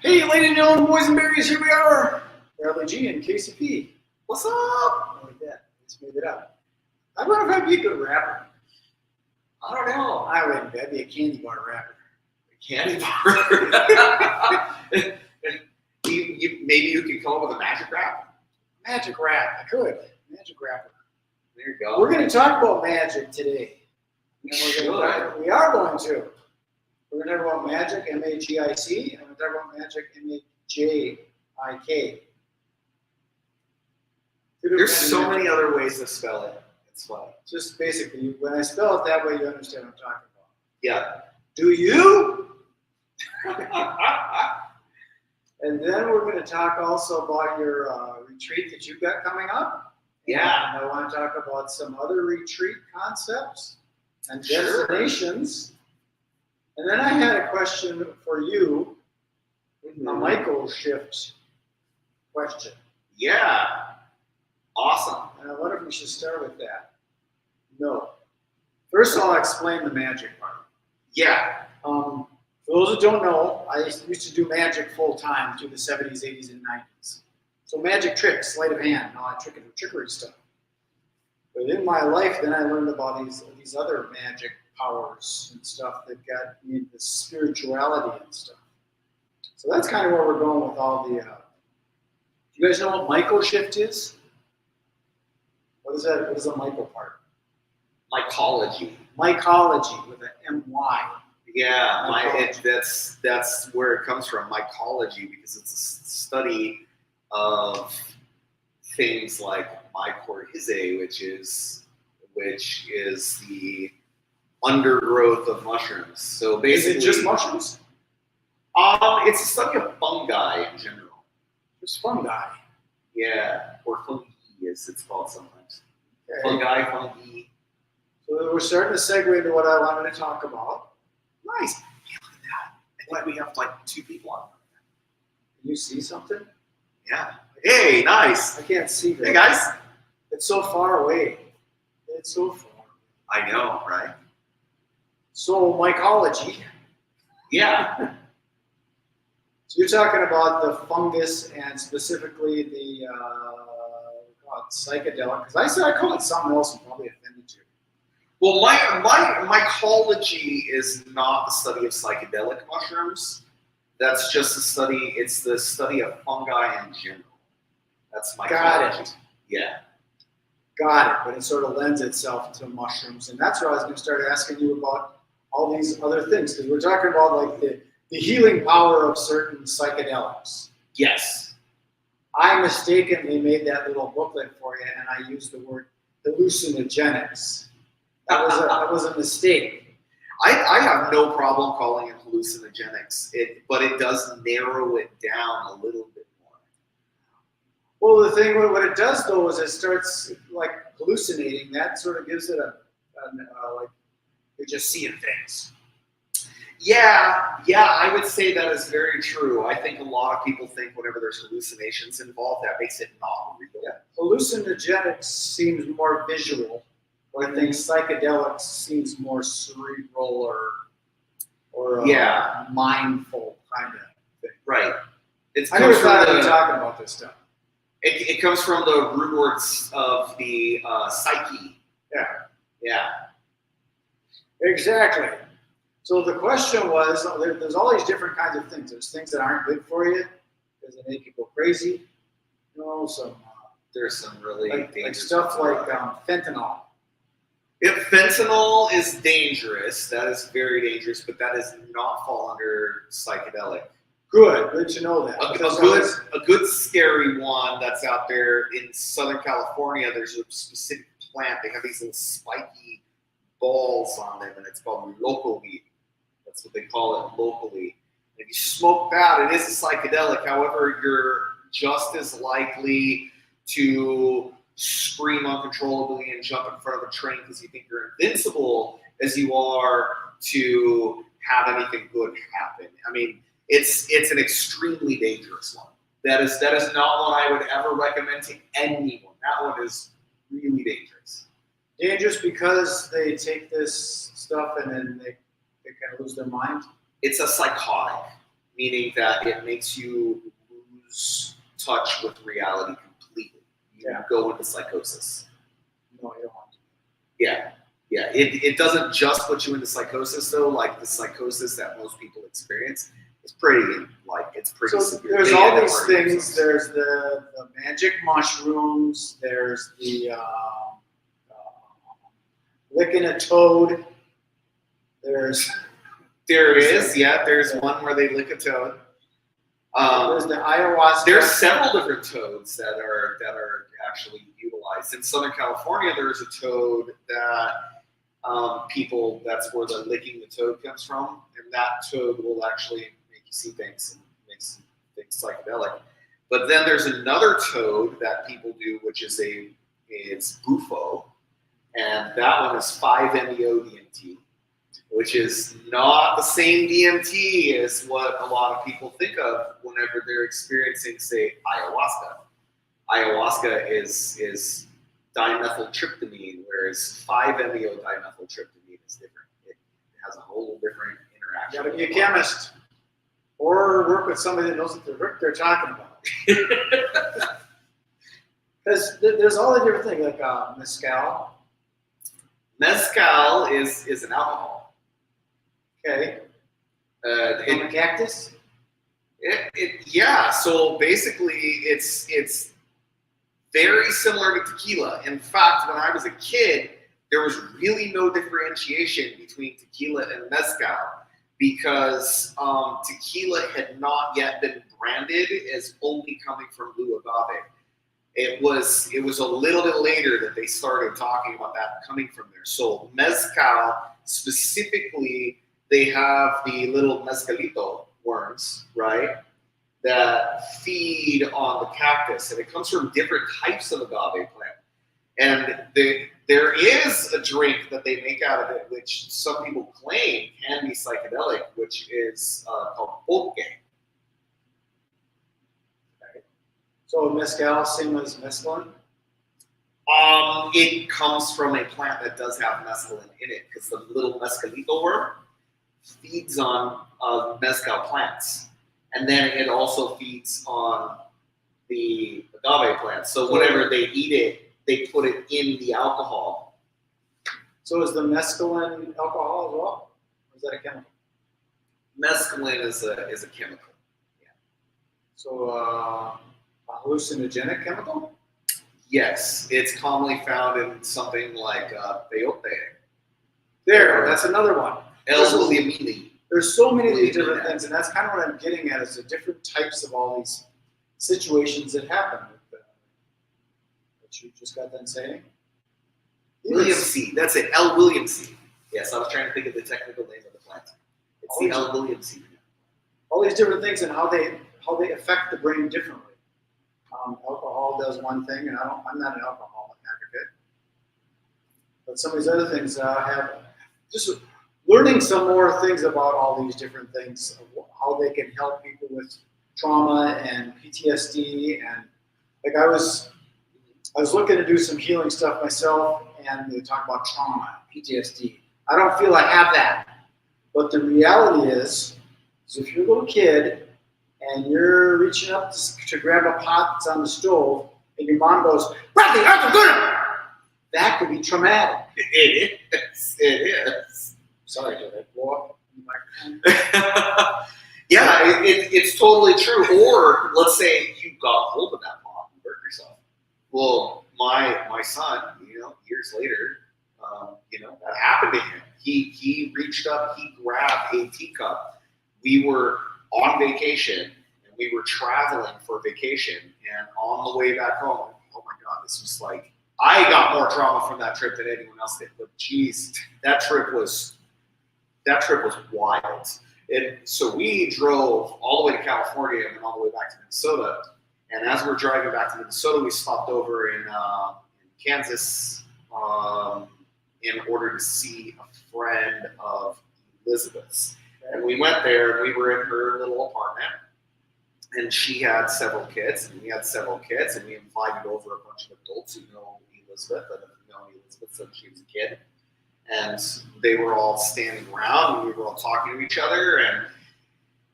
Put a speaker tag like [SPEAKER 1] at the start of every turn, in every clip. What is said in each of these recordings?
[SPEAKER 1] Hey, ladies and gentlemen, boys and berries, here we are. Bradley G and KCP. What's up? Like that. Just made it up. I wonder if I'd be a good rapper.
[SPEAKER 2] I don't know.
[SPEAKER 1] I wouldn't be. I'd be a candy bar rapper.
[SPEAKER 2] A candy bar. Maybe you could come up with a magic rap.
[SPEAKER 1] Magic rap. I could. Magic rapper.
[SPEAKER 2] There you go.
[SPEAKER 1] We're going to talk about magic today.
[SPEAKER 2] We
[SPEAKER 1] We are going to. We're going to talk about magic, M-A-G-I-C, and we're going to talk about magic, M-A-J-I-K.
[SPEAKER 2] There's so many other ways to spell it. It's funny.
[SPEAKER 1] Just basically, when I spell it that way, you understand what I'm talking about.
[SPEAKER 2] Yeah.
[SPEAKER 1] Do you? And then we're going to talk also about your retreat that you've got coming up.
[SPEAKER 2] Yeah.
[SPEAKER 1] And I want to talk about some other retreat concepts and destinations. And then I had a question for you, a Michael shift question.
[SPEAKER 2] Yeah. Awesome.
[SPEAKER 1] And I wonder if we should start with that. No. First, I'll explain the magic part.
[SPEAKER 2] Yeah.
[SPEAKER 1] For those who don't know, I used to do magic full time through the 70s, 80s, and 90s. So magic tricks, sleight of hand, and all that trickery stuff. But in my life, then I learned about these other magic powers and stuff that got me into spirituality and stuff. So that's kind of where we're going with all the. Do you guys know what Michael shift is? What is that? What is the Michael part?
[SPEAKER 2] Mycology.
[SPEAKER 1] Mycology with an M-Y.
[SPEAKER 2] Yeah, that's where it comes from, mycology, because it's a study of things like mycorrhizae, which is the undergrowth of mushrooms. So basically,
[SPEAKER 1] is it just mushrooms?
[SPEAKER 2] It's a study of fungi in general.
[SPEAKER 1] Just fungi.
[SPEAKER 2] Yeah, or fungi, as it's called sometimes.
[SPEAKER 1] Okay.
[SPEAKER 2] Fungi.
[SPEAKER 1] So we're starting to segue into what I wanted to talk about.
[SPEAKER 2] Nice. Yeah, look at that. I think we have like 2 people on.
[SPEAKER 1] Can you see something?
[SPEAKER 2] Yeah. Hey, nice.
[SPEAKER 1] I can't see that.
[SPEAKER 2] Hey, guys.
[SPEAKER 1] It's so far away. It's so far.
[SPEAKER 2] I know, right?
[SPEAKER 1] So, mycology.
[SPEAKER 2] Yeah.
[SPEAKER 1] So you're talking about the fungus and specifically the psychedelic. Because I said I call it something else and probably offended you.
[SPEAKER 2] Well, mycology is not the study of psychedelic mushrooms. That's just a study. It's the study of fungi in general. That's mycology.
[SPEAKER 1] Got it.
[SPEAKER 2] Yeah.
[SPEAKER 1] Got it. But it sort of lends itself to mushrooms, and that's where I was going to start asking you about all these other things, because we're talking about like the healing power of certain psychedelics.
[SPEAKER 2] Yes.
[SPEAKER 1] I mistakenly made that little booklet for you, and I used the word hallucinogenics. That was a mistake.
[SPEAKER 2] I have no problem calling it hallucinogenics, but it does narrow it down a little bit more.
[SPEAKER 1] Well, the thing, what it does though, is it starts like hallucinating. That sort of gives it like you're just seeing things.
[SPEAKER 2] Yeah, I would say that is very true. I think a lot of people think whenever there's hallucinations involved, that makes it not real.
[SPEAKER 1] Yeah. Hallucinogenics seems more visual. I think psychedelics seems more cerebral or mindful kind of thing.
[SPEAKER 2] Right.
[SPEAKER 1] I never thought I'd be talking about this stuff.
[SPEAKER 2] It comes from the root words of the psyche.
[SPEAKER 1] Yeah.
[SPEAKER 2] Yeah.
[SPEAKER 1] Exactly. So the question was, there's all these different kinds of things. There's things that aren't good for you because they make you go crazy. You know,
[SPEAKER 2] there's some really
[SPEAKER 1] like stuff like fentanyl.
[SPEAKER 2] If fentanyl is dangerous, that is very dangerous, but that does not fall under psychedelic.
[SPEAKER 1] Good to know that.
[SPEAKER 2] A good scary one that's out there in Southern California, there's a specific plant. They have these little spiky balls on them, and it's called local weed. That's what they call it locally. If you smoke that, it is a psychedelic. However, you're just as likely to scream uncontrollably and jump in front of a train because you think you're invincible as you are to have anything good happen. I mean, it's an extremely dangerous one. That is not one I would ever recommend to anyone. That one is really dangerous.
[SPEAKER 1] Dangerous because they take this stuff and then they kind of lose their mind?
[SPEAKER 2] It's a psychotic. meaning that it makes you lose touch with reality completely. You go into psychosis.
[SPEAKER 1] No, you don't want to.
[SPEAKER 2] Yeah. Yeah, it doesn't just put you into psychosis though. Like the psychosis that most people experience is pretty
[SPEAKER 1] So
[SPEAKER 2] severe.
[SPEAKER 1] there's all these things. There's the magic mushrooms. There's the licking a toad. There's
[SPEAKER 2] one where they lick a toad.
[SPEAKER 1] There's the ayahuasca.
[SPEAKER 2] There's several different toads that are actually utilized. In Southern California, there's a toad that that's where the licking the toad comes from, and that toad will actually make you see things and makes things psychedelic. But then there's another toad that people do, which is it's bufo, and that one is 5-MeO-DMT, which is not the same DMT as what a lot of people think of whenever they're experiencing, say, ayahuasca. Ayahuasca is dimethyltryptamine, whereas 5-MeO-dimethyltryptamine is different. It has a whole different interaction.
[SPEAKER 1] You got to be a chemist or work with somebody that knows what they're talking about. Because there's all the different things like mezcal.
[SPEAKER 2] Mezcal is an alcohol.
[SPEAKER 1] Okay.
[SPEAKER 2] It,
[SPEAKER 1] cactus.
[SPEAKER 2] Yeah. So basically, it's very similar to tequila. In fact, when I was a kid, there was really no differentiation between tequila and mezcal because tequila had not yet been branded as only coming from blue agave. It was a little bit later that they started talking about that coming from there. So mezcal, specifically, they have the little mezcalito worms, right, that feed on the cactus, and it comes from different types of agave plant. And there is a drink that they make out of it, which some people claim can be psychedelic, which is called pulque.
[SPEAKER 1] So mezcal, same as mescaline?
[SPEAKER 2] It comes from a plant that does have mescaline in it, because the little mezcalito worm feeds on mezcal plants. And then it also feeds on the agave plants. So whenever they eat it, they put it in the alcohol.
[SPEAKER 1] So is the mescaline alcohol as well? Or is that a chemical?
[SPEAKER 2] Mescaline is a chemical. Yeah.
[SPEAKER 1] So a hallucinogenic chemical?
[SPEAKER 2] Yes, it's commonly found in something like peyote.
[SPEAKER 1] There, that's another one.
[SPEAKER 2] L-williamini.
[SPEAKER 1] There's so many of these different things, and that's kind of what I'm getting at, is the different types of all these situations that happen. What you just got done saying?
[SPEAKER 2] William seed. That's it. L. William seed. Yes, I was trying to think of the technical name of the plant. It's the L. William seed.
[SPEAKER 1] All these different things and how they affect the brain differently. Alcohol does one thing, and I'm not an alcoholic advocate, but some of these other things have just learning some more things about all these different things, how they can help people with trauma and PTSD, and like I was looking to do some healing stuff myself, and they talk about trauma, PTSD. I don't feel I have that, but the reality is if you're a little kid and you're reaching up to grab a pot that's on the stove, and your mom goes, "Bradley, that could be traumatic."
[SPEAKER 2] It is. It is.
[SPEAKER 1] Sorry, did I blow up the microphone?
[SPEAKER 2] Yeah, it's totally true. Or let's say you got hold of that pot and hurt yourself. Well, my son, years later, that happened to him. He reached up, he grabbed a teacup. We were on vacation, and we were traveling for vacation, and on the way back home, oh my God, this was like, I got more trauma from that trip than anyone else did. But geez, that trip was wild. And so we drove all the way to California and then all the way back to Minnesota. And as we're driving back to Minnesota, we stopped over in Kansas in order to see a friend of Elizabeth's. And we went there, and we were in her little apartment, and she had several kids, and we had several kids, and we invited over a bunch of adults who know Elizabeth, that have known Elizabeth since she was a kid. And they were all standing around, and we were all talking to each other, and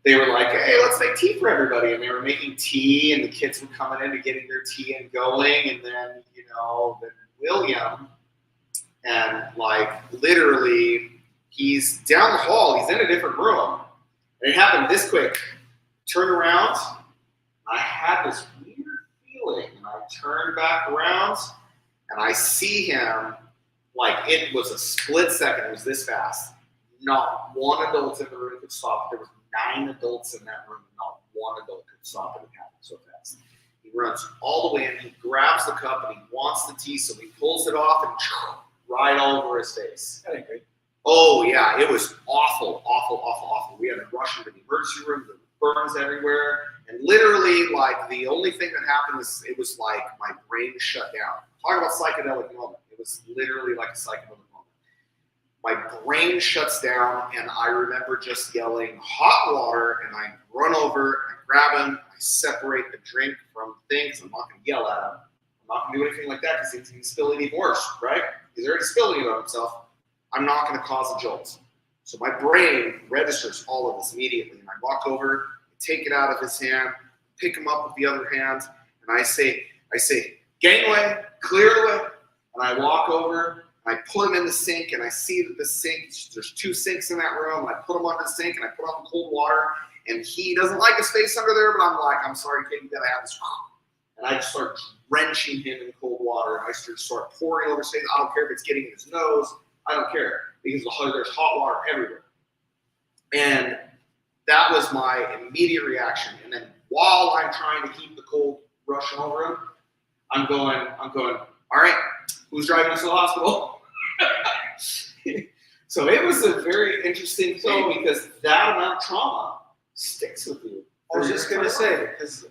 [SPEAKER 2] they were like, hey, let's make tea for everybody. And they were making tea, and the kids were coming in to getting their tea and going. And then, you know, then William, and like literally, he's down the hall, he's in a different room. And it happened this quick. Turn around, I had this weird feeling, and I turned back around, and I see him, like it was a split second, it was this fast. Not one adult in the room could stop it. There was 9 adults in that room, and not one adult could stop it. It happened so fast. He runs all the way in, he grabs the cup, and he wants the tea, so he pulls it off and right all over his face.
[SPEAKER 1] That ain't good.
[SPEAKER 2] Oh yeah, it was awful, awful, awful, awful. We had to rush into the emergency room, there were burns everywhere, and literally, like, the only thing that happened is it was like my brain shut down. Talk about psychedelic moment. It was literally like a psychedelic moment. My brain shuts down, and I remember just yelling, hot water, and I run over, I grab him, I separate the drink from things. I'm not going to yell at him. I'm not going to do anything like that because he's going to spill it even worse, right? He's already spilling it on himself. I'm not going to cause a jolt. So my brain registers all of this immediately, and I walk over, take it out of his hand, pick him up with the other hand, and I say, gangway, clear the way. And I walk over, and I put him in the sink, and I see that the sink, there's 2 sinks in that room, and I put him under the sink, and I put on the cold water, and he doesn't like his face under there, but I'm like, I'm sorry, kid, you gotta have this. And I just start drenching him in cold water, and I start pouring over his face. I don't care if it's getting in his nose, I don't care, because there's hot water everywhere. And that was my immediate reaction. And then while I'm trying to keep the cold rushing over him, I'm going, all right, who's driving us to the hospital? So it was a very interesting thing because that amount of trauma sticks with you.
[SPEAKER 1] I was just going to say, because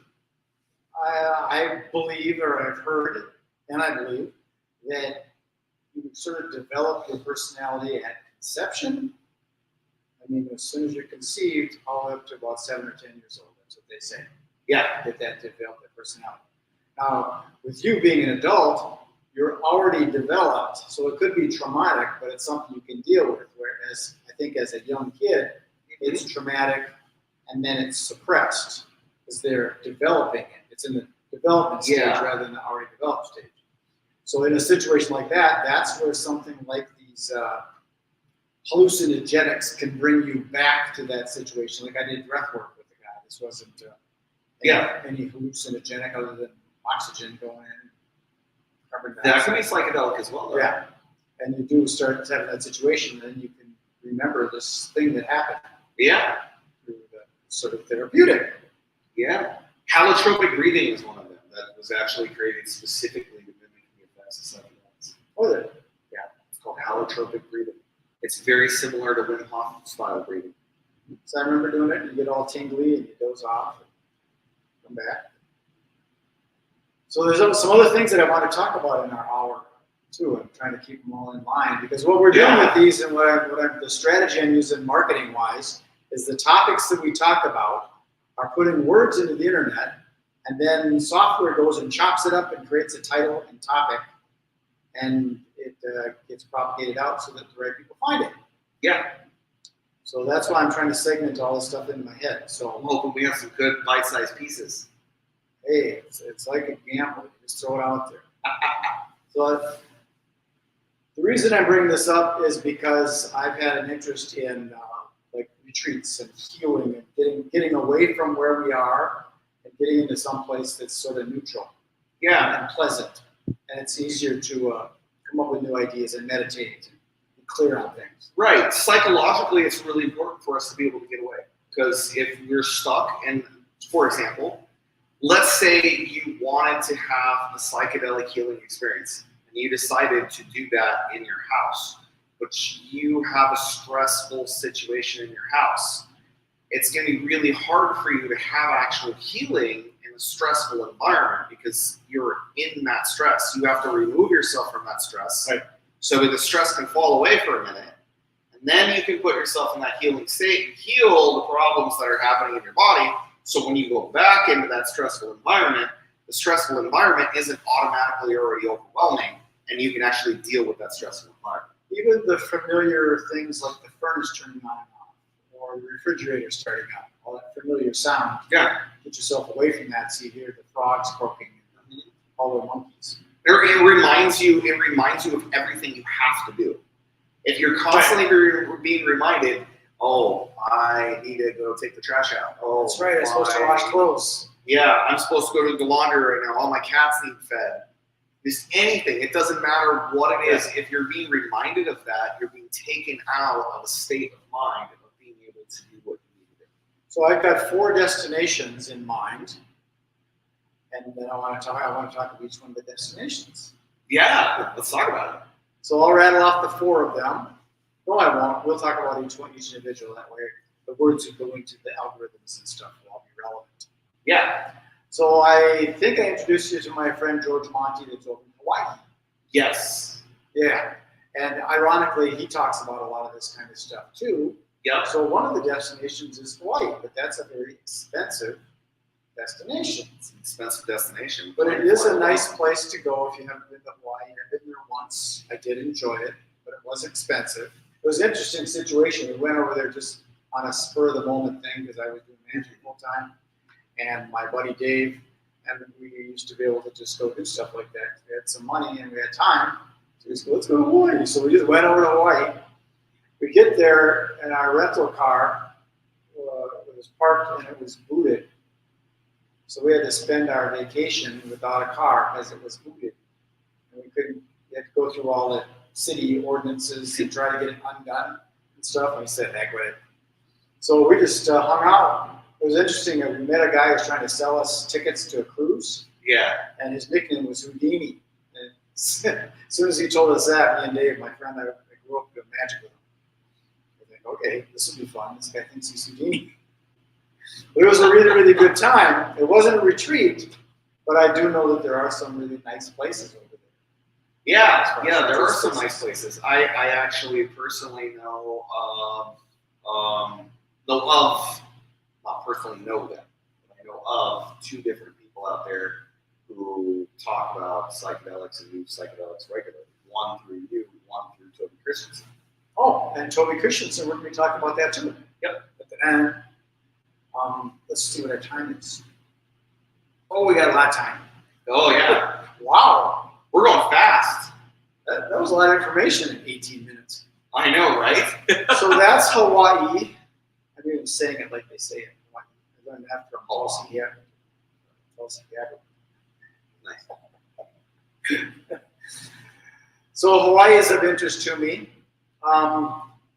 [SPEAKER 1] I believe, or I've heard, and I believe, that you sort of develop your personality at conception. I mean, as soon as you're conceived, all up to about 7 or 10 years old. That's what they say.
[SPEAKER 2] Yeah.
[SPEAKER 1] Get that developed personality. Now, with you being an adult, you're already developed, so it could be traumatic, but it's something you can deal with. Whereas I think as a young kid, it's traumatic, and then it's suppressed because they're developing it. It's in the development stage rather than the already developed stage. So in a situation like that, that's where something like these hallucinogenics can bring you back to that situation. Like I did breath work with the guy. This wasn't any hallucinogenic other than oxygen going in.
[SPEAKER 2] That can be psychedelic as well, though.
[SPEAKER 1] Yeah. And you do start having that situation, and you can remember this thing that happened.
[SPEAKER 2] Yeah.
[SPEAKER 1] Through the sort of therapeutic.
[SPEAKER 2] Yeah. Holotropic breathing is one of them that was actually created specifically to mimic the effects of psychedelics.
[SPEAKER 1] Oh, there.
[SPEAKER 2] Yeah. It's called holotropic breathing. It's very similar to Wim Hof style breathing.
[SPEAKER 1] So I remember doing it, and you get all tingly, and you doze off, and come back. So there's some other things that I want to talk about in our hour, too. I'm trying to keep them all in line, because what we're doing with these, and the strategy I'm using marketing-wise, is the topics that we talk about are putting words into the internet, and then software goes and chops it up and creates a title and topic, and it gets propagated out so that the right people find it.
[SPEAKER 2] Yeah.
[SPEAKER 1] So that's why I'm trying to segment all this stuff into my head. So
[SPEAKER 2] I'm hoping we have some good bite-sized pieces.
[SPEAKER 1] Hey, it's like a gamble. Just throw it out there. So the reason I bring this up is because I've had an interest in like retreats and healing and getting away from where we are and getting into some place that's sort of neutral, and pleasant, and it's easier to come up with new ideas and meditate and be clear on things.
[SPEAKER 2] Right. Psychologically, it's really important for us to be able to get away, because if you're stuck, and for example, let's say you wanted to have a psychedelic healing experience and you decided to do that in your house, but you have a stressful situation in your house. It's going to be really hard for you to have actual healing in a stressful environment because you're in that stress. You have to remove yourself from that stress so that the stress can fall away for a minute. And then you can put yourself in that healing state and heal the problems that are happening in your body. So when you go back into that stressful environment, the stressful environment isn't automatically already overwhelming, and you can actually deal with that stressful environment.
[SPEAKER 1] Even the familiar things like the furnace turning on and off, or the refrigerator starting up. all that familiar sound.
[SPEAKER 2] Yeah.
[SPEAKER 1] Get yourself away from that so you hear the frogs croaking and all the monkeys.
[SPEAKER 2] It reminds you of everything you have to do. If you're constantly being reminded, oh, I need to go take the trash out. Oh,
[SPEAKER 1] that's right. I'm supposed to wash clothes.
[SPEAKER 2] Yeah, I'm supposed to go to the laundry right now. All my cats need fed. Just anything. It doesn't matter what it is. If you're being reminded of that, you're being taken out of a state of mind of being able to do what you need to do.
[SPEAKER 1] So I've got 4 destinations in mind, and then I want to talk about each one of the destinations.
[SPEAKER 2] Yeah, let's talk about it.
[SPEAKER 1] So I'll rattle off the 4 of them. No, I won't. We'll talk about each individual. That way, the words that go into the algorithms and stuff will all be relevant.
[SPEAKER 2] Yeah.
[SPEAKER 1] So I think I introduced you to my friend George Monty that's over in Hawaii.
[SPEAKER 2] Yes.
[SPEAKER 1] Yeah. And ironically, he talks about a lot of this kind of stuff too.
[SPEAKER 2] Yep.
[SPEAKER 1] So one of the destinations is Hawaii, but that's a very expensive destination.
[SPEAKER 2] It's an expensive destination.
[SPEAKER 1] But it is a nice place to go if you haven't been to Hawaii. I've been there once. I did enjoy it, but it was expensive. It was an interesting situation. We went over there just on a spur of the moment thing because I was doing management full time. And my buddy Dave, and we used to be able to just go do stuff like that. We had some money and we had time. So we just go, let's go to Hawaii. So we just went over to Hawaii. We get there and our rental car was parked and it was booted. So we had to spend our vacation without a car because it was booted. And we had to go through all the city ordinances and try to get it undone and stuff. And we said, heck with it. So we just hung out. It was interesting. We met a guy who was trying to sell us tickets to a cruise.
[SPEAKER 2] Yeah.
[SPEAKER 1] And his nickname was Houdini. And as soon as he told us that, me and Dave, my friend, I grew up doing magic with him. I think, okay, this will be fun. This guy thinks he's Houdini. But it was a really, really good time. It wasn't a retreat, but I do know that there are some really nice places over there.
[SPEAKER 2] Yeah, there are some nice places. I actually personally know not personally know them, but I know of 2 different people out there who talk about psychedelics and use psychedelics regularly. One through you, one through Toby Christensen.
[SPEAKER 1] Oh, and Toby Christensen, we're going to be talking about that too.
[SPEAKER 2] Yep.
[SPEAKER 1] At the end. Let's see what our time is. Oh, we got a lot of time.
[SPEAKER 2] Oh, yeah.
[SPEAKER 1] Wow.
[SPEAKER 2] We're going fast.
[SPEAKER 1] That was a lot of information in 18 minutes.
[SPEAKER 2] I know, right?
[SPEAKER 1] So that's Hawaii. I'm even saying it like they say it in Hawaii. I learned that from Tulsi Gabbard.
[SPEAKER 2] Nice.
[SPEAKER 1] So Hawaii is of interest to me.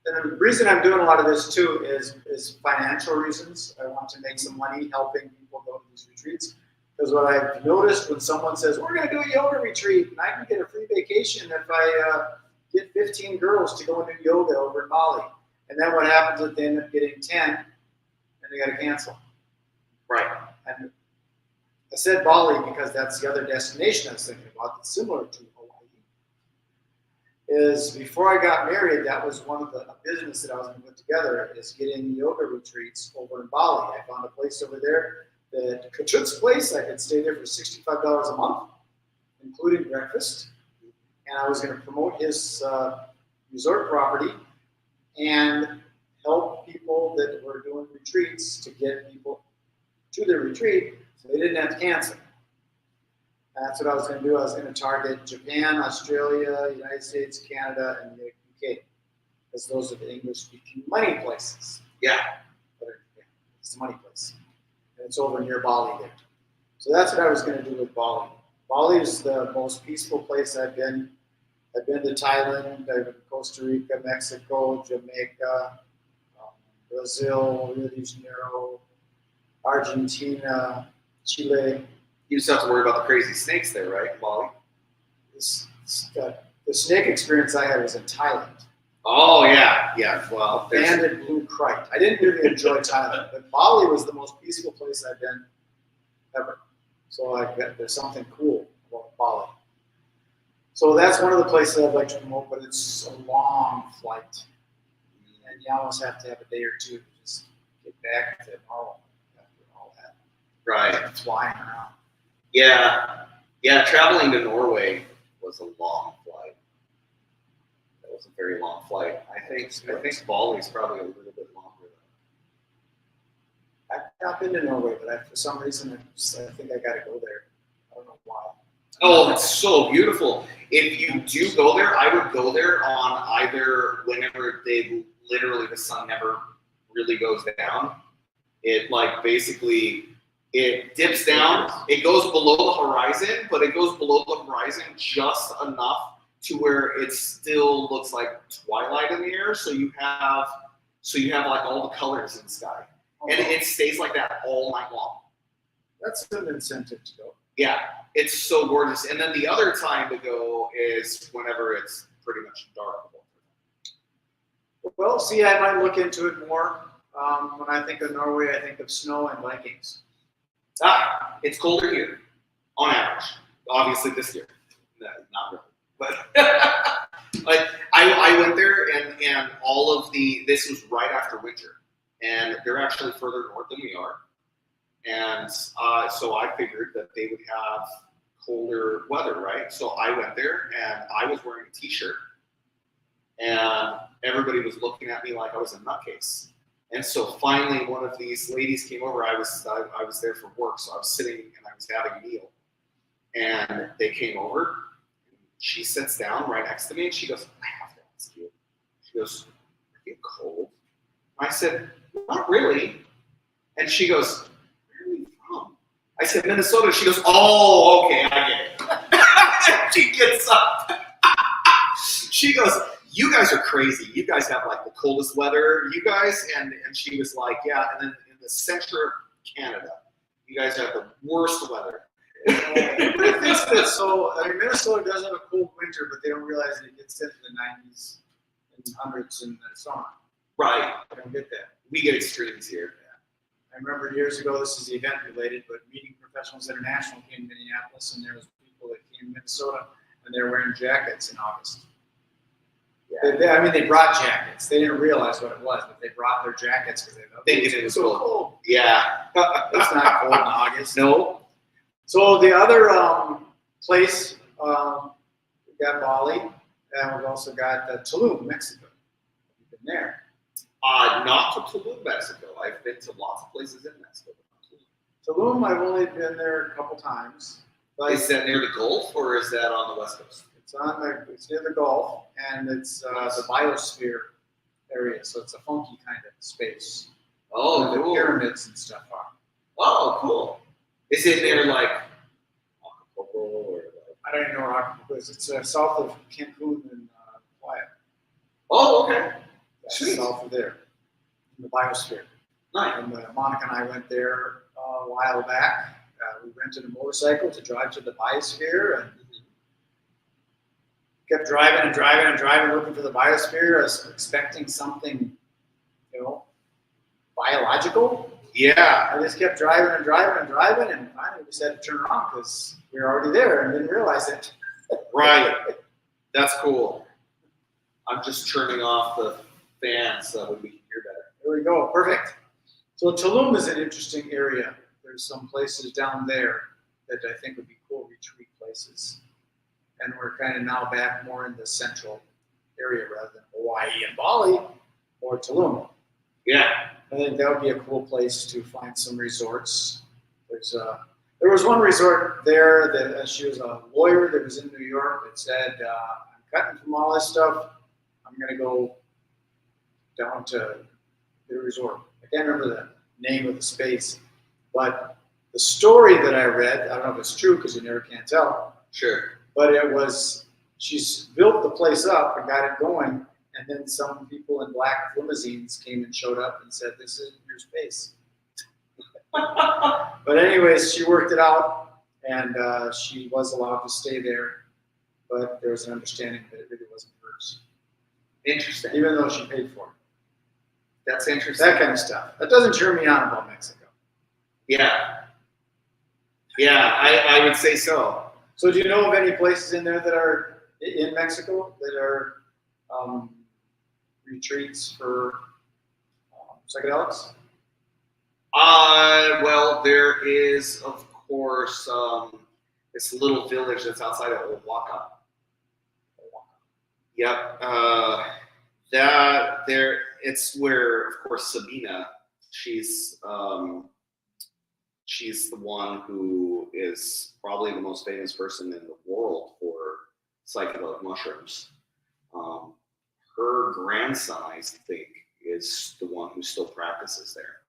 [SPEAKER 1] And the reason I'm doing a lot of this too is financial reasons. I want to make some money helping people go to these retreats. Because what I've noticed when someone says, we're going to do a yoga retreat, and I can get a free vacation if I get 15 girls to go and do yoga over in Bali. And then what happens is they end up getting 10, and they got to cancel.
[SPEAKER 2] Right.
[SPEAKER 1] And I said Bali because that's the other destination I was thinking about that's similar to Hawaii. Is before I got married, that was one of a business that I was going to put together, is getting yoga retreats over in Bali. I found a place over there, the Kachut's place. I could stay there for $65 a month, including breakfast. And I was going to promote his resort property and help people that were doing retreats to get people to their retreat so they didn't have to cancel. That's what I was going to do. I was going to target Japan, Australia, United States, Canada, and the UK, because those are the English-speaking money places.
[SPEAKER 2] Yeah.
[SPEAKER 1] It's the money place. And it's over near Bali there. So that's what I was going to do with Bali. Bali is the most peaceful place I've been. I've been to Thailand, I've been to Costa Rica, Mexico, Jamaica, Brazil, Rio de Janeiro, Argentina, Chile.
[SPEAKER 2] You just have to worry about the crazy snakes there, right, Bali?
[SPEAKER 1] The snake experience I had was in Thailand.
[SPEAKER 2] Oh, yeah. Well,
[SPEAKER 1] Banded blue crite. I didn't really enjoy Thailand, but Bali was the most peaceful place I've been ever. So there's something cool about Bali. So that's one of the places I'd like to promote, but it's a long flight. And you almost have to have a day or two to just get back to normal after all that.
[SPEAKER 2] Right.
[SPEAKER 1] Flying around.
[SPEAKER 2] Yeah. Traveling to Norway was a long flight. That was a very long flight. I think Bali's probably a little bit longer.
[SPEAKER 1] Yeah, I've been to Norway, but for some reason I think I got to go there. I don't know why.
[SPEAKER 2] Oh, it's so beautiful. If you do go there, I would go there on either whenever literally the sun never really goes down. It like basically it dips down. It goes below the horizon, but it goes below the horizon just enough to where it still looks like twilight in the air. So you have like all the colors in the sky, and it stays like that all night long.
[SPEAKER 1] That's an incentive to go.
[SPEAKER 2] Yeah, it's so gorgeous. And then the other time to go is whenever it's pretty much dark.
[SPEAKER 1] Well, see, I might look into it more. When I think of Norway, I think of snow and Vikings.
[SPEAKER 2] It's colder here, on average. Obviously this year, no, not really. But like I went there and all of this was right after winter, and they're actually further north than we are. And so I figured that they would have colder weather, right? So I went there and I was wearing a t-shirt and everybody was looking at me like I was a nutcase. And so finally one of these ladies came over. I was there for work, so I was sitting and I was having a meal. And they came over. She sits down right next to me and she goes, I have to ask you. She goes, are you cold? I said, not really. And she goes, I said, Minnesota. She goes, oh, okay, I get it. She gets up. She goes, you guys are crazy. You guys have like the coldest weather, you guys. And she was like, yeah. And then in the center of Canada, you guys have the worst weather.
[SPEAKER 1] Everybody thinks that Minnesota does have a cold winter, but they don't realize that it gets into the 90s and hundreds in the summer.
[SPEAKER 2] Right.
[SPEAKER 1] I don't get that.
[SPEAKER 2] We get extremes here.
[SPEAKER 1] I remember years ago, this is event related, but Meeting Professionals International came to Minneapolis, and there was people that came to Minnesota, and they were wearing jackets in August. Yeah. They brought jackets. They didn't realize what it was, but they brought their jackets because they thought
[SPEAKER 2] it was
[SPEAKER 1] so cold.
[SPEAKER 2] Yeah.
[SPEAKER 1] It's not cold in August.
[SPEAKER 2] No.
[SPEAKER 1] So the other place, we got Bali, and we've also got Tulum, Mexico. We've been there.
[SPEAKER 2] Not to Tulum, Mexico. I've been to lots of places in Mexico.
[SPEAKER 1] Tulum, I've only been there a couple times. But
[SPEAKER 2] is that near the Gulf or is that on the West Coast?
[SPEAKER 1] It's near the Gulf, and it's the biosphere area, so it's a funky kind of space.
[SPEAKER 2] Oh,
[SPEAKER 1] where
[SPEAKER 2] cool.
[SPEAKER 1] The pyramids and stuff are.
[SPEAKER 2] Oh, cool. Is it near like Acapulco or like?
[SPEAKER 1] I don't even know where Acapulco is. It's south of Cancun and Playa.
[SPEAKER 2] Oh, okay.
[SPEAKER 1] Sweet. South of there, in the biosphere.
[SPEAKER 2] Nice.
[SPEAKER 1] And Monica and I went there a while back. We rented a motorcycle to drive to the biosphere and kept driving and driving and driving, looking for the biosphere. I was expecting something, biological.
[SPEAKER 2] Yeah.
[SPEAKER 1] I just kept driving and driving and driving, and finally we just had to turn around because we were already there and didn't realize it.
[SPEAKER 2] Right. That's cool. I'm just turning off the fan so that we can hear better.
[SPEAKER 1] There we go. Perfect. So Tulum is an interesting area. There's some places down there that I think would be cool retreat places. And we're kind of now back more in the central area rather than Hawaii and Bali or Tulum.
[SPEAKER 2] Yeah.
[SPEAKER 1] I think that would be a cool place to find some resorts. There was one resort there that she was a lawyer that was in New York that said, I'm cutting from all this stuff. I'm going to go down to the resort. I can't remember the name of the space, but the story that I read, I don't know if it's true because you never can tell.
[SPEAKER 2] Sure.
[SPEAKER 1] But it was, she's built the place up and got it going, and then some people in black limousines came and showed up and said, this isn't your space. But anyways, she worked it out, and she was allowed to stay there, but there was an understanding that it really wasn't hers.
[SPEAKER 2] Interesting.
[SPEAKER 1] Even though she paid for it.
[SPEAKER 2] That's interesting.
[SPEAKER 1] That kind of stuff. That doesn't turn me on about Mexico.
[SPEAKER 2] Yeah. Yeah, I would say so.
[SPEAKER 1] So do you know of any places in there that are in Mexico that are retreats for psychedelics?
[SPEAKER 2] Well, there is, of course, this little village that's outside of Oaxaca. Yep. It's where, of course, Sabina, she's she's the one who is probably the most famous person in the world for psychedelic mushrooms. Her grandson, I think, is the one who still practices there.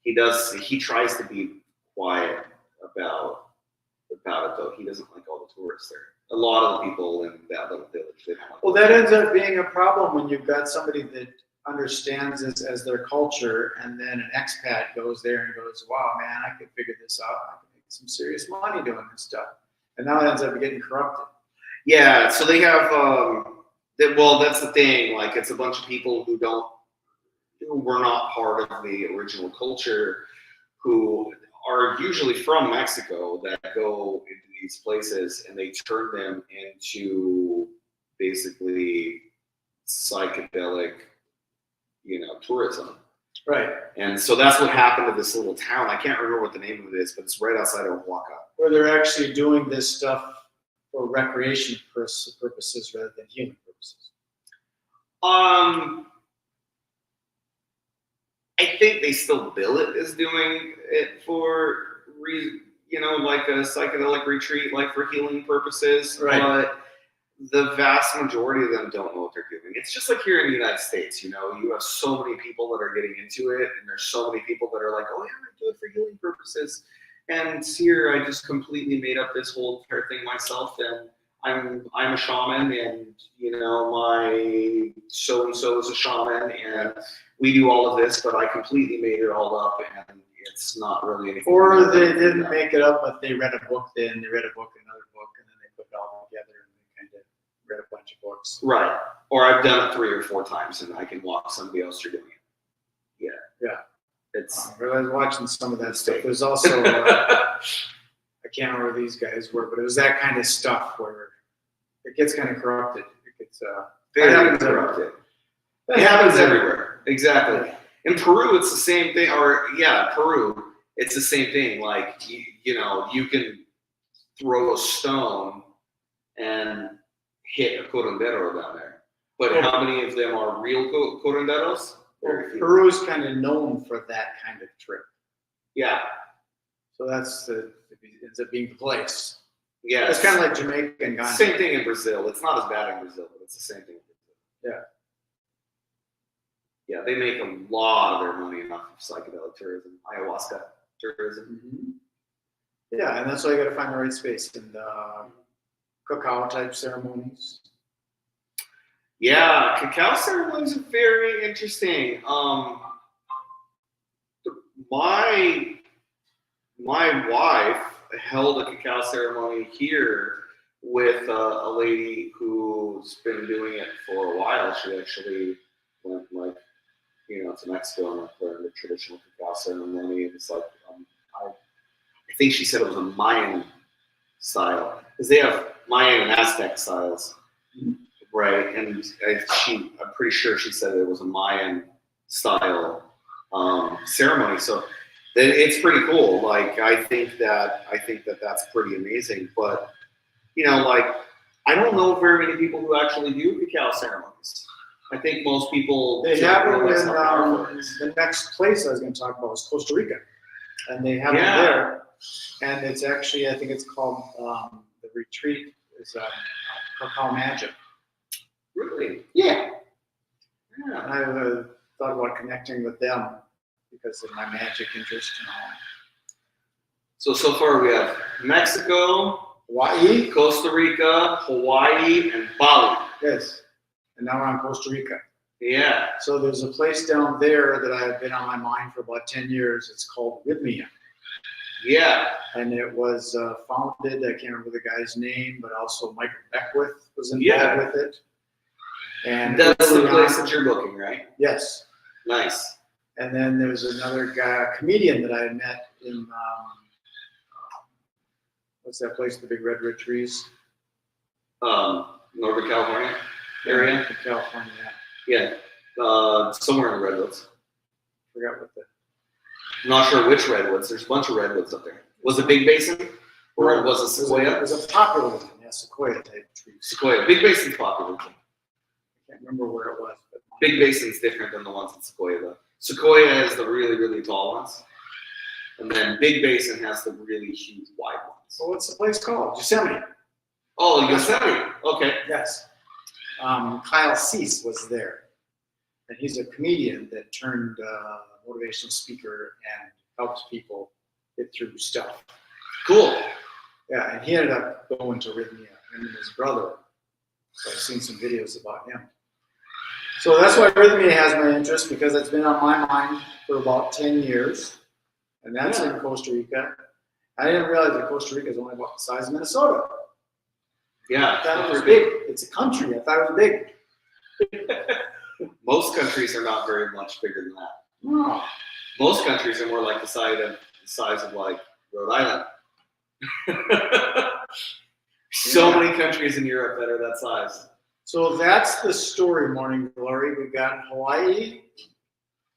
[SPEAKER 2] He tries to be quiet about it, though. He doesn't like all the tourists there. A lot of the people in that little village, they don't like.
[SPEAKER 1] Well, that ends up being a problem when you've got somebody that understands this as their culture, and then an expat goes there and goes, wow, man, I could figure this out. I can make some serious money doing this stuff. And now it ends up getting corrupted.
[SPEAKER 2] Yeah, so they have, well, that's the thing. Like, it's a bunch of people who were not part of the original culture, who are usually from Mexico, that go into these places and they turn them into basically psychedelic, tourism.
[SPEAKER 1] Right.
[SPEAKER 2] And so that's what happened to this little town. I can't remember what the name of it is, but it's right outside of Oaxaca. Where
[SPEAKER 1] they're actually doing this stuff for recreation purposes rather than healing purposes.
[SPEAKER 2] I think they still bill it as doing it for, like a psychedelic retreat, like for healing purposes.
[SPEAKER 1] Right.
[SPEAKER 2] But the vast majority of them don't know what they're doing. It's just like here in the United States, you have so many people that are getting into it, and there's so many people that are like, oh yeah, I do it for healing purposes. And here I just completely made up this whole entire thing myself, and I'm a shaman, and my so and so is a shaman, and we do all of this, but I completely made it all up, and it's not really anything.
[SPEAKER 1] Or they didn't make it up, but they read a book, then they read a book, another book, and then they put it all together, and they kind of read a bunch of books.
[SPEAKER 2] Right. Or I've done it 3 or 4 times, and I can walk somebody else through doing it. Yeah. It's.
[SPEAKER 1] I was watching some of that stuff. There's also, I can't remember these guys were, but it was that kind of stuff where it gets kind of corrupted. It gets
[SPEAKER 2] very corrupted. It happens everywhere. Exactly. In Peru, it's the same thing. Peru, it's the same thing. Like, you can throw a stone and hit a curandero down there. But how many of them are real curanderos?
[SPEAKER 1] Peru is kind of known for that kind of trip.
[SPEAKER 2] Yeah.
[SPEAKER 1] So it ends up being the place.
[SPEAKER 2] Yeah.
[SPEAKER 1] It's kind of like Jamaica and Ghana.
[SPEAKER 2] Same thing in Brazil. It's not as bad in Brazil, but it's the same thing in Brazil. Yeah, they make a lot of their money off of psychedelic tourism, ayahuasca tourism.
[SPEAKER 1] Mm-hmm. Yeah, and that's why you got to find the right space and cacao type ceremonies.
[SPEAKER 2] Yeah, cacao ceremonies are very interesting. My wife held a cacao ceremony here with a lady who's been doing it for a while. She actually went to Mexico and learned the traditional cacao ceremony. It was like, I think she said it was a Mayan style, because they have Mayan and Aztec styles, right? And I'm pretty sure she said it was a Mayan style ceremony. So it's pretty cool. Like, I think that that's pretty amazing. But I don't know very many people who actually do cacao ceremonies. I think most people.
[SPEAKER 1] They have it in the next place I was going to talk about was Costa Rica, and they have it there. And it's actually, I think it's called the retreat is Cacao Magic.
[SPEAKER 2] Really?
[SPEAKER 1] Yeah. And I thought about connecting with them because of my magic interest and all.
[SPEAKER 2] So far we have Mexico,
[SPEAKER 1] Hawaii,
[SPEAKER 2] Costa Rica, Hawaii, and Bali.
[SPEAKER 1] Yes. And now we're on Costa Rica.
[SPEAKER 2] Yeah.
[SPEAKER 1] So there's a place down there that I've been on my mind for about 10 years. It's called Rhythmia.
[SPEAKER 2] Yeah.
[SPEAKER 1] And it was founded, I can't remember the guy's name, but also Michael Beckwith was involved with it. And
[SPEAKER 2] that's the place that you're looking, right?
[SPEAKER 1] Yes.
[SPEAKER 2] Nice.
[SPEAKER 1] And then there's another guy, a comedian that I had met in, what's that place, the big redwood trees?
[SPEAKER 2] Northern California area?
[SPEAKER 1] California,
[SPEAKER 2] yeah. Somewhere in the redwoods.
[SPEAKER 1] Forgot what the...
[SPEAKER 2] I'm not sure which redwoods. There's a bunch of redwoods up there. Was it Big Basin? Or was it Sequoia?
[SPEAKER 1] It was a popular one, yeah, Sequoia type tree.
[SPEAKER 2] Sequoia. Big Basin's popular.
[SPEAKER 1] I can't remember where it was. But
[SPEAKER 2] Big Basin's different than the ones in Sequoia, though. Sequoia is the really, really tall ones. And then Big Basin has the really huge wide ones.
[SPEAKER 1] So what's the place called? Yosemite.
[SPEAKER 2] Oh, Yosemite. Okay.
[SPEAKER 1] Yes. Kyle Cease was there. And he's a comedian that turned motivational speaker and helps people get through stuff.
[SPEAKER 2] Cool.
[SPEAKER 1] Yeah, and he ended up going to Rhythmia, him and his brother. So I've seen some videos about him. So that's why Rhythmia has my interest, because it's been on my mind for about 10 years. And that's in Costa Rica. I didn't realize that Costa Rica is only about the size of Minnesota.
[SPEAKER 2] Yeah.
[SPEAKER 1] I thought it was big. It's a country. I thought it was big.
[SPEAKER 2] Most countries are not very much bigger than that.
[SPEAKER 1] No.
[SPEAKER 2] Most countries are more like the size of like Rhode Island. So many countries in Europe that are that size.
[SPEAKER 1] So that's the story, Morning Glory. We've got Hawaii,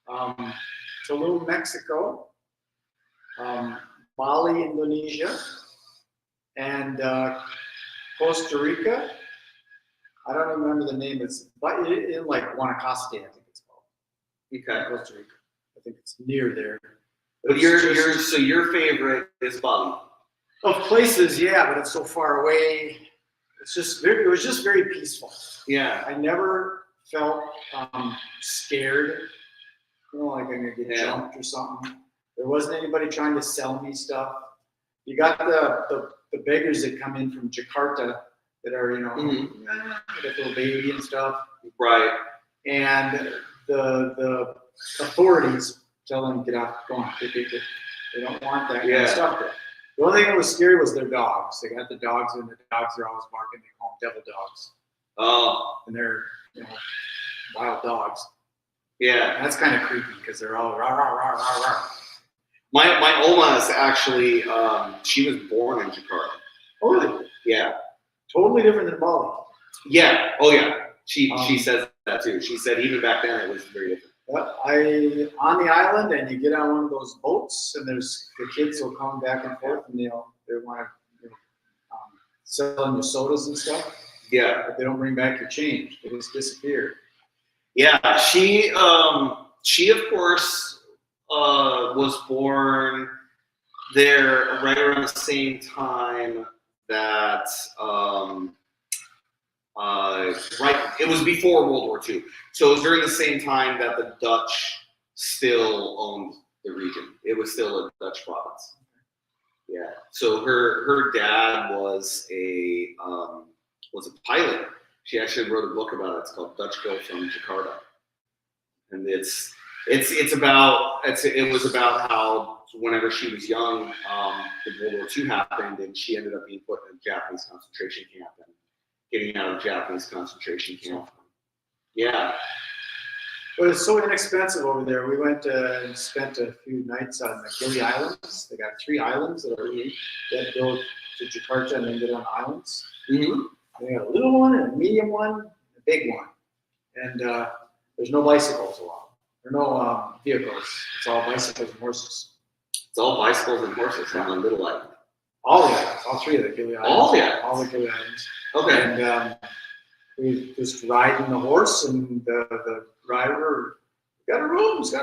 [SPEAKER 1] Tulum, Mexico, Bali, Indonesia, and Costa Rica. I don't remember the name. It's in like Guanacaste, I think it's called.
[SPEAKER 2] Okay.
[SPEAKER 1] Costa Rica. I think it's near there.
[SPEAKER 2] But your favorite is Bali.
[SPEAKER 1] Of places, yeah, but it's so far away. It was just very peaceful.
[SPEAKER 2] Yeah.
[SPEAKER 1] I never felt scared, like I'm gonna get jumped or something. There wasn't anybody trying to sell me stuff. You got the beggars that come in from Jakarta that are, with little baby and stuff.
[SPEAKER 2] Right.
[SPEAKER 1] And the authorities tell them, get out, go on, they don't want that kind of stuff there. The only thing that was scary was their dogs. They got the dogs, and the dogs are always barking. They call them devil dogs.
[SPEAKER 2] Oh.
[SPEAKER 1] And they're, wild dogs.
[SPEAKER 2] Yeah.
[SPEAKER 1] And that's kind of creepy because they're all rah, rah, rah, rah, rah.
[SPEAKER 2] My Oma is actually, she was born in Jakarta.
[SPEAKER 1] Oh, really?
[SPEAKER 2] Yeah.
[SPEAKER 1] Totally different than Bali.
[SPEAKER 2] Yeah. Oh, yeah. She says that too. She said even back then it was very different.
[SPEAKER 1] On the island, and you get on one of those boats, and there's the kids will come back and forth, and they want to sell you sodas and stuff.
[SPEAKER 2] Yeah,
[SPEAKER 1] but they don't bring back your change; they just disappear.
[SPEAKER 2] Yeah, she of course was born there right around the same time that it was before World War II. So it was during the same time that the Dutch still owned the region. It was still a Dutch province. Yeah. So her dad was a pilot. She actually wrote a book about it. It's called Dutch Girl from Jakarta. And it was about how whenever she was young, the World War II happened, and she ended up being put in a Japanese concentration camp and getting out of Japanese concentration camp. Yeah.
[SPEAKER 1] But it's so inexpensive over there. We went and spent a few nights on the Gili Islands. They got 3 islands that are unique. They had to go to Jakarta and then get on islands.
[SPEAKER 2] Mm-hmm.
[SPEAKER 1] They got a little one, and a medium one, and a big one. And there's no bicycles allowed. There are no vehicles. It's all bicycles and horses.
[SPEAKER 2] It's all bicycles and horses on a little island.
[SPEAKER 1] All the islands, all 3 of the Gili Islands. All the Gili Islands.
[SPEAKER 2] Okay.
[SPEAKER 1] And we just riding the horse, and the driver, got rooms.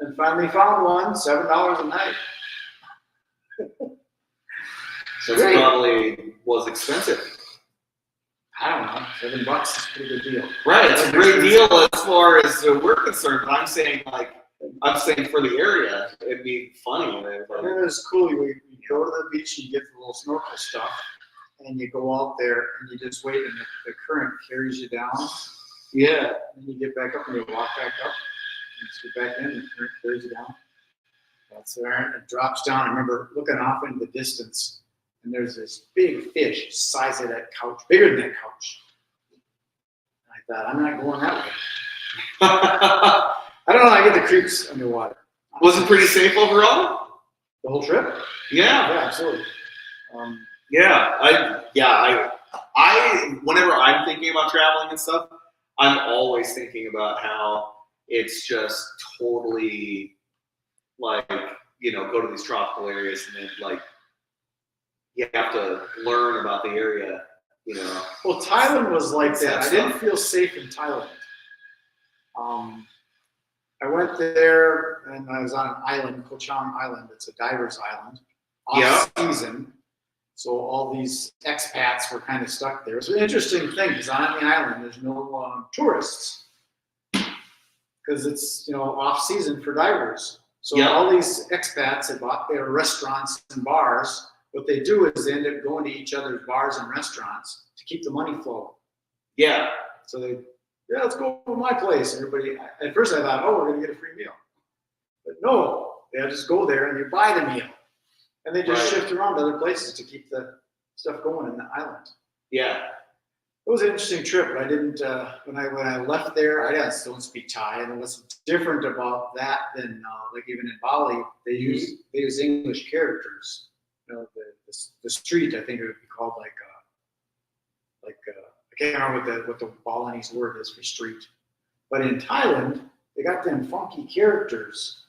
[SPEAKER 1] And finally found one, $7 a night.
[SPEAKER 2] So it probably was expensive.
[SPEAKER 1] I don't know, $7 is a pretty good deal.
[SPEAKER 2] Right, it's a great deal as far as we're concerned. But I'm saying for the area, it'd be funny.
[SPEAKER 1] And it was cool. You go to the beach, and you get the little snorkel stuff, and you go out there, and you just wait, and the current carries you down.
[SPEAKER 2] Yeah.
[SPEAKER 1] And you get back up, and you walk back up, and just get back in, and the current carries you down. That's there, and it drops down. I remember looking off into the distance, and there's this big fish, size of that couch, bigger than that couch. I thought, I'm not going that way. I don't know, I get the creeps underwater.
[SPEAKER 2] Was it pretty safe overall?
[SPEAKER 1] The whole trip?
[SPEAKER 2] Yeah.
[SPEAKER 1] Yeah, absolutely.
[SPEAKER 2] I whenever I'm thinking about traveling and stuff, I'm always thinking about how it's just totally like, go to these tropical areas and then like you have to learn about the area,
[SPEAKER 1] Well, Thailand was like that. I
[SPEAKER 2] Stuff.
[SPEAKER 1] didn't feel safe in Thailand. I went there and I was on an island, Koh Chang Island. It's a diver's island, off season. So all these expats were kind of stuck there. It's an interesting thing because on the island there's no tourists because it's off season for divers. So all these expats had bought their restaurants and bars. What they do is they end up going to each other's bars and restaurants to keep the money flowing.
[SPEAKER 2] Yeah.
[SPEAKER 1] So let's go to my place. Everybody, at first I thought, we're going to get a free meal. But no, they just go there and you buy the meal. And they just shift around to other places to keep the stuff going in the island.
[SPEAKER 2] Yeah.
[SPEAKER 1] It was an interesting trip, but I didn't, when I left there, I don't speak Thai. And what's different about that than, like even in Bali, they use English characters. The street, I think it would be called I can't remember what the Balinese word is for street. But in Thailand, they got them funky characters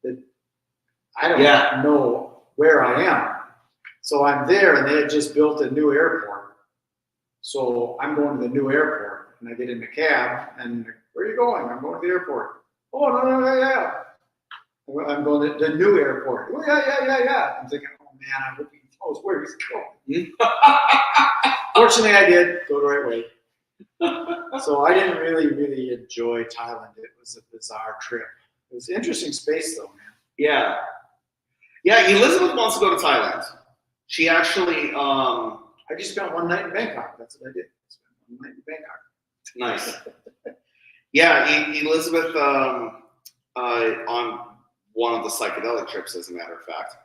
[SPEAKER 1] that I don't know where I am. So I'm there, and they had just built a new airport. So I'm going to the new airport, and I get in the cab, and where are you going? I'm going to the airport. Oh, no, yeah. I'm going to the new airport. Oh, yeah. I'm thinking, oh, man, I hope he knows where he's going. Fortunately, I did go the right way. So I didn't really enjoy Thailand. It was a bizarre trip. It was an interesting space, though, man.
[SPEAKER 2] Yeah. Yeah, Elizabeth wants to go to Thailand. She actually...
[SPEAKER 1] I just spent one night in Bangkok. That's what I did. I spent one night in Bangkok.
[SPEAKER 2] Nice. Yeah, Elizabeth, on one of the psychedelic trips, as a matter of fact,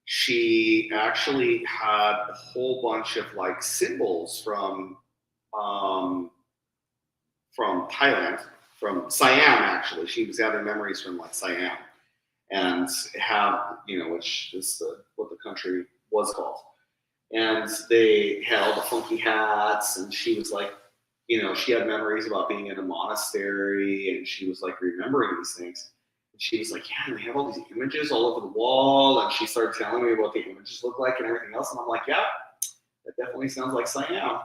[SPEAKER 2] she actually had a whole bunch of like symbols from Thailand, from Siam. Actually, she was having memories from like Siam, and which is what the country was called. And they had all the funky hats, and she was like, she had memories about being in a monastery, and she was like remembering these things. And she was like, yeah, they have all these images all over the wall, and she started telling me what the images look like and everything else. And I'm like, yeah, that definitely sounds like Siam.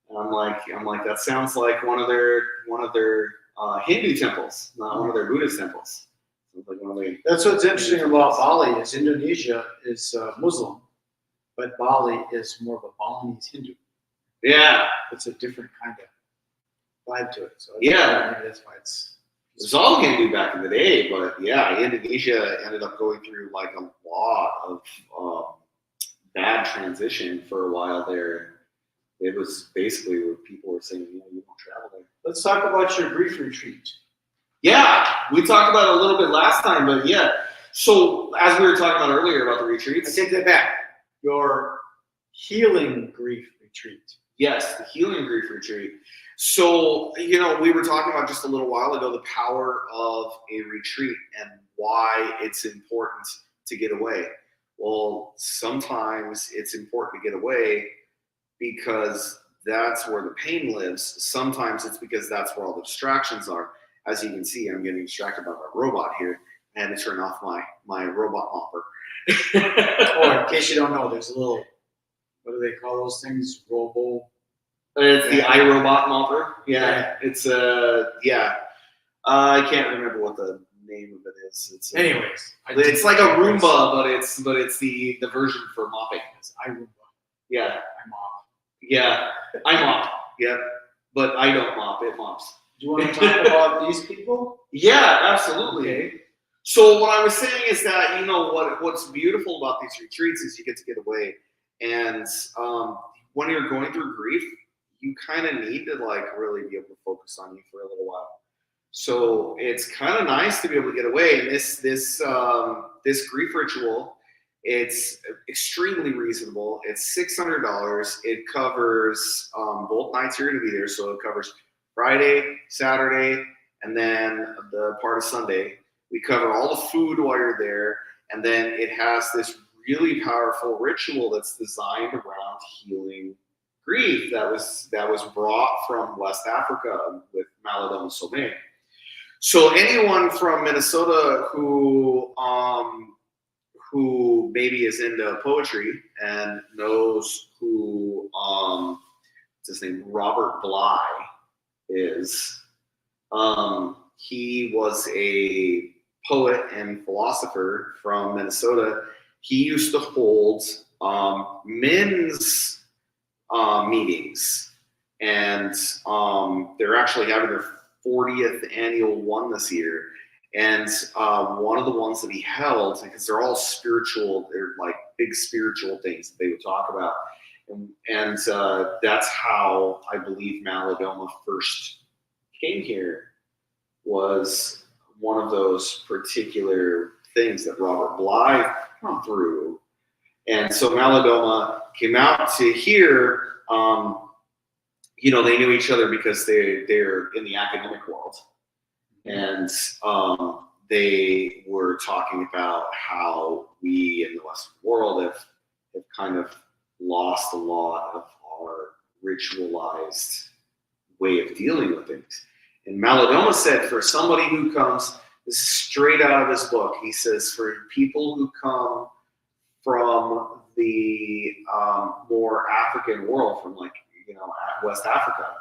[SPEAKER 2] And I'm like, that sounds like one of their Hindu temples, not one of their Buddhist temples.
[SPEAKER 1] That's what's interesting about Bali is Indonesia is Muslim. But Bali is more of a Balinese Hindu.
[SPEAKER 2] Yeah.
[SPEAKER 1] It's a different kind of vibe to it. So
[SPEAKER 2] maybe
[SPEAKER 1] that's why it
[SPEAKER 2] was all Hindu back in the day, but yeah, Indonesia ended up going through like a lot of bad transition for a while there. It was basically where people were saying, you don't travel there.
[SPEAKER 1] Let's talk about your grief retreat.
[SPEAKER 2] Yeah, we talked about it a little bit last time, but yeah. So as we were talking about earlier about the retreats.
[SPEAKER 1] I take that back. Your healing grief retreat.
[SPEAKER 2] Yes, the healing grief retreat. So, we were talking about just a little while ago the power of a retreat and why it's important to get away. Well, sometimes it's important to get away because that's where the pain lives. Sometimes it's because that's where all the distractions are. As you can see, I'm getting distracted by my robot here. I had to turn off my robot mopper.
[SPEAKER 1] Or in case you don't know, there's a little, what do they call those things?
[SPEAKER 2] It's the iRobot mopper. Yeah. It's I can't remember what the name of it is.
[SPEAKER 1] Anyways,
[SPEAKER 2] it's like a Roomba, but it's the version for mopping.
[SPEAKER 1] It's iRoomba.
[SPEAKER 2] Yeah.
[SPEAKER 1] I mop.
[SPEAKER 2] Yeah. I mop. Yep. But I don't mop. It mops.
[SPEAKER 1] Do you want to talk about these people?
[SPEAKER 2] Yeah, absolutely.
[SPEAKER 1] Okay.
[SPEAKER 2] So what I was saying is that, what's beautiful about these retreats is you get to get away. And when you're going through grief, you kind of need to like really be able to focus on you for a little while. So it's kind of nice to be able to get away. And this grief ritual, it's extremely reasonable. It's $600. It covers both nights you're going to be there. So it covers Friday, Saturday, and then the part of Sunday. We cover all the food while you're there, and then it has this really powerful ritual that's designed around healing grief that was brought from West Africa with Maladon Somé. So anyone from Minnesota who maybe is into poetry and knows who what's his name, Robert Bly is. he was a poet and philosopher from Minnesota. He used to hold men's meetings, and they're actually having their 40th annual one this year. And one of the ones that he held, because they're all spiritual, they're like big spiritual things that they would talk about. And that's how I believe Malidoma first came here, was one of those particular things that Robert Bly threw. And so Malidoma came out to here. They knew each other because they're in the academic world. And they were talking about how we in the Western world have kind of lost a lot of our ritualized way of dealing with things. And Malidoma said, for somebody who comes, this is straight out of his book, he says, for people who come from the more African world, from West Africa,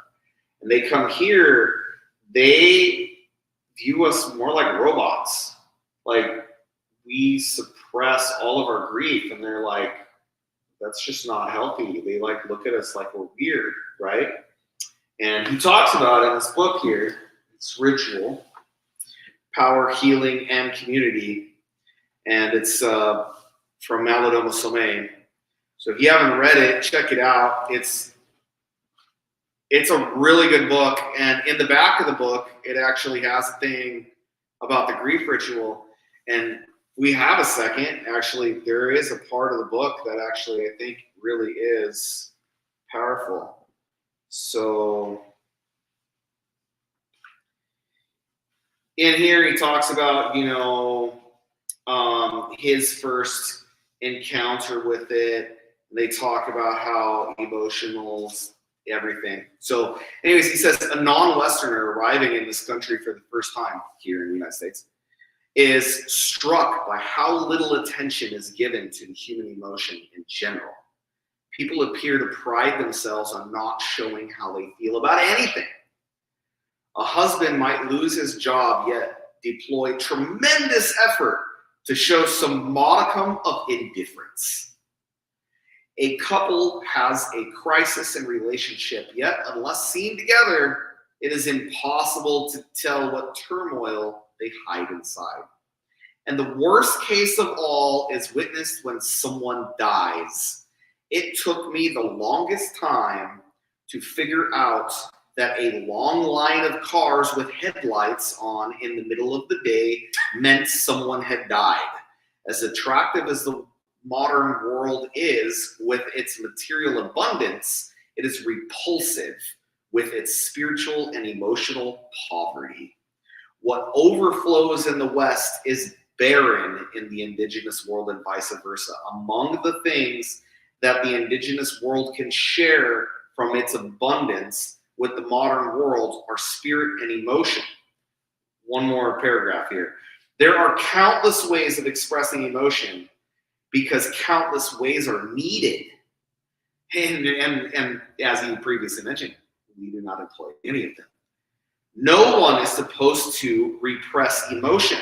[SPEAKER 2] and they come here, they view us more like robots. Like, we suppress all of our grief, and they're like, that's just not healthy. They look at us like we're weird, right? And he talks about in this book here, it's Ritual, Power, Healing, and Community. And it's from Malidoma Somé. So if you haven't read it, check it out. It's a really good book. And in the back of the book, it actually has a thing about the grief ritual. And we have a second. Actually, there is a part of the book that actually I think really is powerful. So in here, he talks about, his first encounter with it. They talk about how emotional everything. So anyways, he says a non-Westerner arriving in this country for the first time here in the United States is struck by how little attention is given to the human emotion in general. People appear to pride themselves on not showing how they feel about anything. A husband might lose his job, yet deploy tremendous effort to show some modicum of indifference. A couple has a crisis in relationship, yet unless seen together, it is impossible to tell what turmoil they hide inside. And the worst case of all is witnessed when someone dies. It took me the longest time to figure out that a long line of cars with headlights on in the middle of the day meant someone had died. As attractive as the modern world is with its material abundance, it is repulsive with its spiritual and emotional poverty. What overflows in the West is barren in the indigenous world and vice versa. Among the things that the indigenous world can share from its abundance with the modern world are spirit and emotion. One more paragraph here. There are countless ways of expressing emotion because countless ways are needed. And as he previously mentioned, we do not employ any of them. No one is supposed to repress emotion.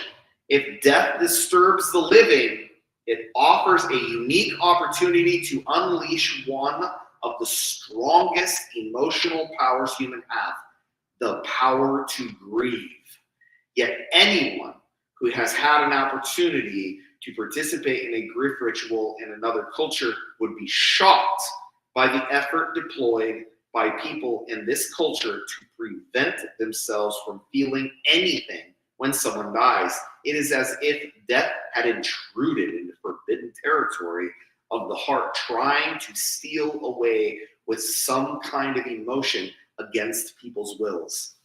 [SPEAKER 2] If death disturbs the living, it offers a unique opportunity to unleash one of the strongest emotional powers humans have, the power to grieve. Yet anyone who has had an opportunity to participate in a grief ritual in another culture would be shocked by the effort deployed by people in this culture to prevent themselves from feeling anything when someone dies. It is as if death had intruded into forbidden territory of the heart, trying to steal away with some kind of emotion against people's wills.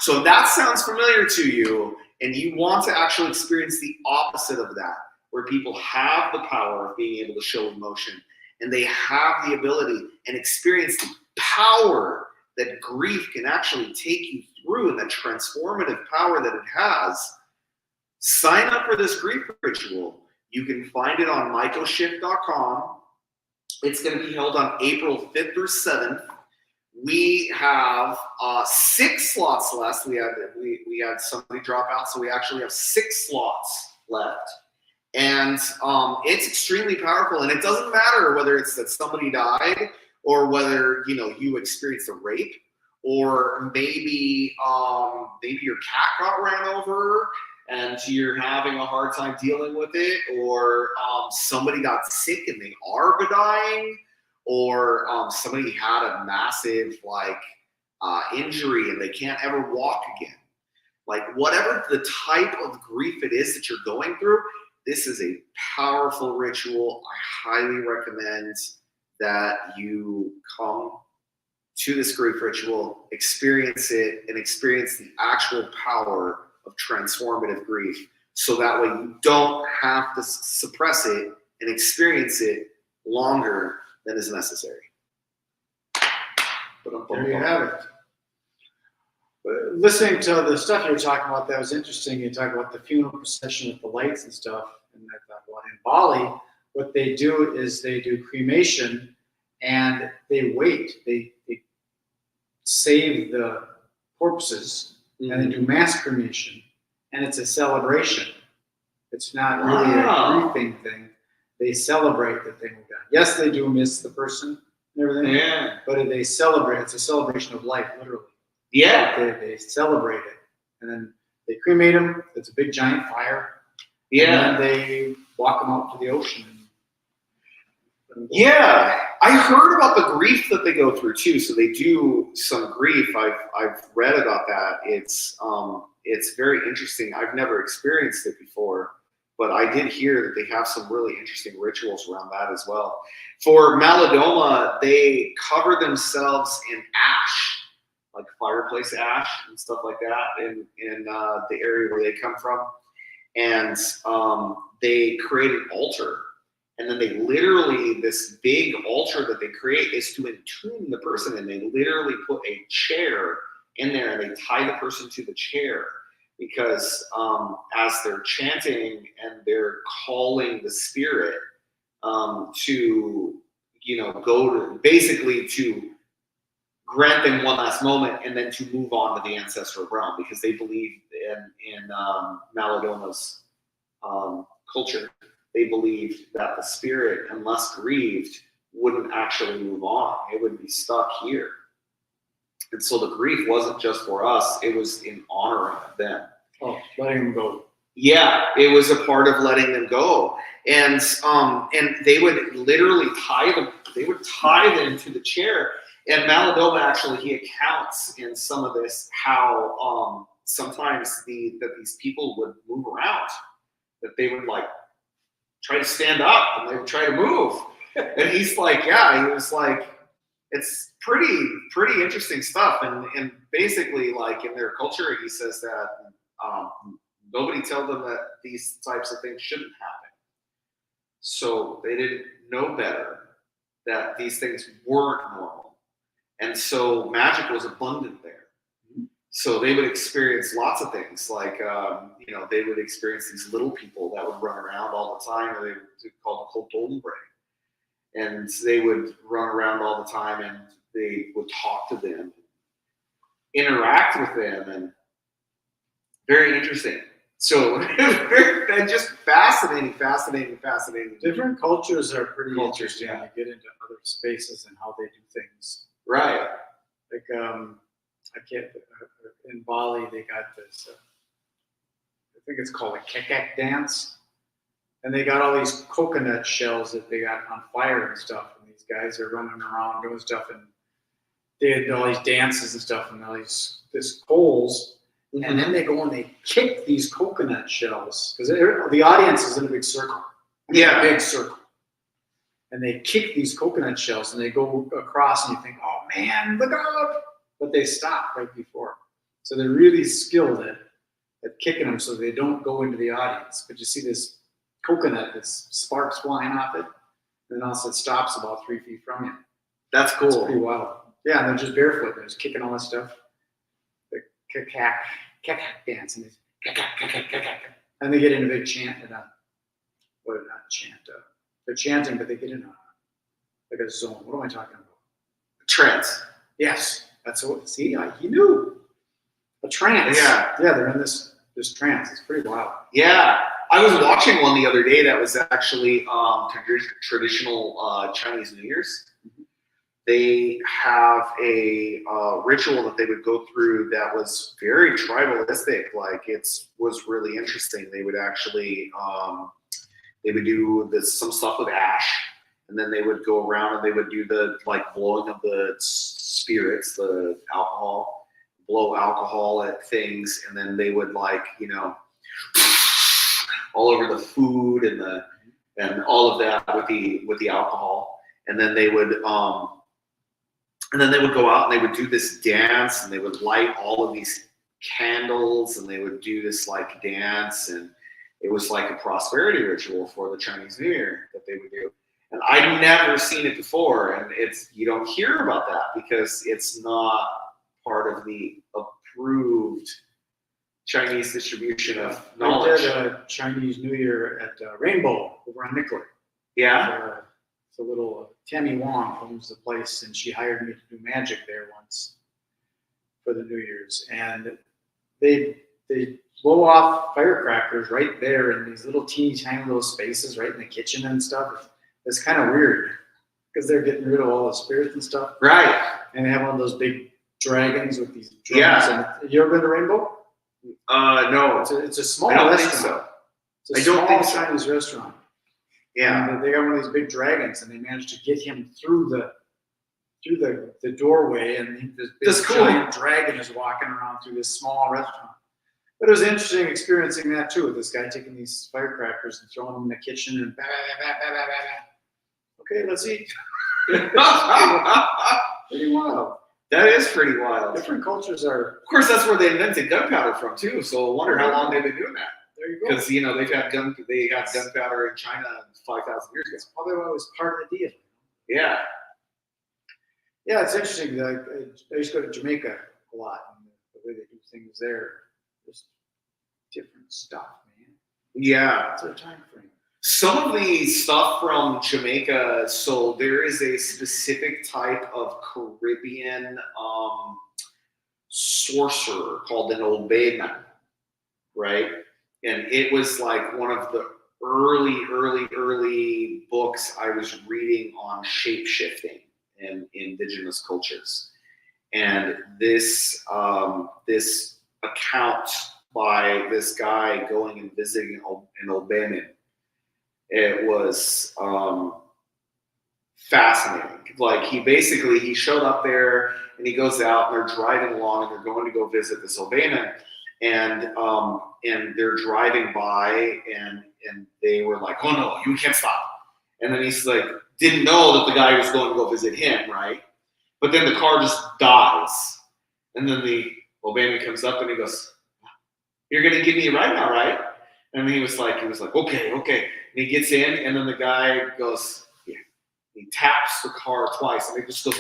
[SPEAKER 2] So that sounds familiar to you, and you want to actually experience the opposite of that, where people have the power of being able to show emotion, and they have the ability and experience the power that grief can actually take you through, and the transformative power that it has. Sign up for this grief ritual. You can find it on mycoshift.com. It's going to be held on April 5th through 7th. We have 6 slots left. We had somebody drop out, so we actually have 6 slots left. And it's extremely powerful, and it doesn't matter whether it's that somebody died or whether you experienced a rape, or maybe your cat got ran over and you're having a hard time dealing with it, or somebody got sick and they are dying, or somebody had a massive injury and they can't ever walk again. Like, whatever the type of grief it is that you're going through, this is a powerful ritual. I highly recommend that you come to this grief ritual, experience it, and experience the actual power of transformative grief. So that way you don't have to suppress it and experience it longer than is necessary.
[SPEAKER 1] There you have it. Listening to the stuff you were talking about, that was interesting. You talk about the funeral procession with the lights and stuff. And I thought, well, in Bali, what they do is they do cremation and they wait. They save the corpses and they do mass cremation. And it's a celebration. It's not really a grieving thing. They celebrate that they moved on. Yes, they do miss the person and everything, but they celebrate. It's a celebration of life, literally.
[SPEAKER 2] Yeah.
[SPEAKER 1] They celebrate it. And then they cremate them. It's a big, giant fire.
[SPEAKER 2] Yeah.
[SPEAKER 1] And then they walk them out to the ocean.
[SPEAKER 2] Yeah. I heard about the grief that they go through, too. So they do some grief. I've read about that. It's very interesting. I've never experienced it before, but I did hear that they have some really interesting rituals around that as well. For Malidoma, they cover themselves in ash, like fireplace ash and stuff like that in the area where they come from. And they create an altar. And then they literally, this big altar that they create is to entomb the person. And they literally put a chair in there and they tie the person to the chair. Because as they're chanting and they're calling the spirit to, go to, basically to grant them one last moment and then to move on to the ancestral realm, because they believe in Malidoma's culture, they believed that the spirit, unless grieved, wouldn't actually move on. It would be stuck here. And so the grief wasn't just for us, it was in honor of them.
[SPEAKER 1] Oh, letting them go.
[SPEAKER 2] Yeah, it was a part of letting them go. And they would literally tie them to the chair. And Malidoma, actually, he accounts in some of this how sometimes that these people would move around, that they would try to stand up and they would try to move. And he's like, yeah, he was like, it's pretty interesting stuff. And basically, in their culture, he says that nobody told them that these types of things shouldn't happen. So they didn't know better that these things weren't normal. And so magic was abundant there. So they would experience lots of things, they would experience these little people that would run around all the time, or they would call the Koltombre. And they would run around all the time and they would talk to them, interact with them, and very interesting. So just fascinating.
[SPEAKER 1] Different cultures are pretty interesting.
[SPEAKER 2] Yeah.
[SPEAKER 1] You get into other spaces and how they do things.
[SPEAKER 2] Right.
[SPEAKER 1] In Bali, they got this, I think it's called a kekak dance. And they got all these coconut shells that they got on fire and stuff. And these guys are running around doing stuff. And they had all these dances and stuff and all these coals. Mm-hmm. And then they go and they kick these coconut shells. Because the audience is in a big circle. A big circle. And they kick these coconut shells and they go across and you think, oh man, look out. But they stop right before. So they're really skilled at kicking them so they don't go into the audience. But you see this coconut, this sparks flying off it, and then also it stops about 3 feet from you.
[SPEAKER 2] That's cool.
[SPEAKER 1] It's pretty wild. Yeah, and they're just barefoot. They're just kicking all this stuff. The kekak dance, and and they get in a big chant. Not chant. They're chanting, but they get in a zone. What am I talking about?
[SPEAKER 2] Trance.
[SPEAKER 1] Yes, that's what. See, he knew. A trance.
[SPEAKER 2] Yeah.
[SPEAKER 1] Yeah, they're in this trance. It's pretty wild.
[SPEAKER 2] Yeah. I was watching one the other day that was actually traditional Chinese New Year's. They have a ritual that they would go through that was very tribalistic. Like was really interesting. They would actually they would do some stuff with ash, and then they would go around and they would do the like blowing of the spirits, the alcohol, blow alcohol at things, and then they would like all over the food and all of that with the alcohol, and then they would go out and they would do this dance, and they would light all of these candles, and they would do this like dance, and it was like a prosperity ritual for the Chinese New Year that they would do. And I'd never seen it before, and you don't hear about that because it's not part of the approved Chinese distribution of knowledge.
[SPEAKER 1] I did a Chinese New Year at Rainbow over on Nicollet.
[SPEAKER 2] Yeah.
[SPEAKER 1] It's a little Tammy Wong owns the place, and she hired me to do magic there once for the New Year's, and they blow off firecrackers right there in these little teeny tiny little spaces right in the kitchen and stuff. It's kind of weird because they're getting rid of all the spirits and stuff.
[SPEAKER 2] Right.
[SPEAKER 1] And they have one of those big dragons with these drums.
[SPEAKER 2] Yeah.
[SPEAKER 1] And, you ever been to Rainbow?
[SPEAKER 2] No.
[SPEAKER 1] It's a small
[SPEAKER 2] I don't
[SPEAKER 1] restaurant.
[SPEAKER 2] think so.
[SPEAKER 1] It's a
[SPEAKER 2] I don't think so.
[SPEAKER 1] Chinese restaurant.
[SPEAKER 2] Yeah.
[SPEAKER 1] And they got one of these big dragons, and they managed to get him through the doorway, and this big giant dragon is walking around through this small restaurant. But it was interesting experiencing that too, with this guy taking these firecrackers and throwing them in the kitchen and bah, bah, bah, bah, bah, bah. Okay, let's eat. Pretty wild.
[SPEAKER 2] That is pretty wild.
[SPEAKER 1] Different cultures are.
[SPEAKER 2] Of course, that's where they invented gunpowder from too. So I wonder how long they've been doing that.
[SPEAKER 1] There you go.
[SPEAKER 2] Because they had gunpowder in China 5,000 years ago.
[SPEAKER 1] It's probably why it was part of the deal.
[SPEAKER 2] Yeah.
[SPEAKER 1] Yeah, it's interesting. I used to go to Jamaica a lot, and the way they do things there, just different stuff, man.
[SPEAKER 2] Yeah.
[SPEAKER 1] What's our time frame?
[SPEAKER 2] Some of the stuff from Jamaica, so there is a specific type of Caribbean sorcerer called an Obeah, right? And it was like one of the early books I was reading on shape-shifting in indigenous cultures. And this account by this guy going and visiting an Obeah, it was fascinating. Like he showed up there and he goes out and they're driving along and they're going to go visit this Obeah, and they're driving by and they were like, oh no, you can't stop. And then he's like, didn't know that the guy was going to go visit him, right? But then the car just dies. And then the Obeah comes up and he goes, you're gonna give me a ride now, right? And he was like, okay. And he gets in, and then the guy goes, yeah. He taps the car twice, and it just goes,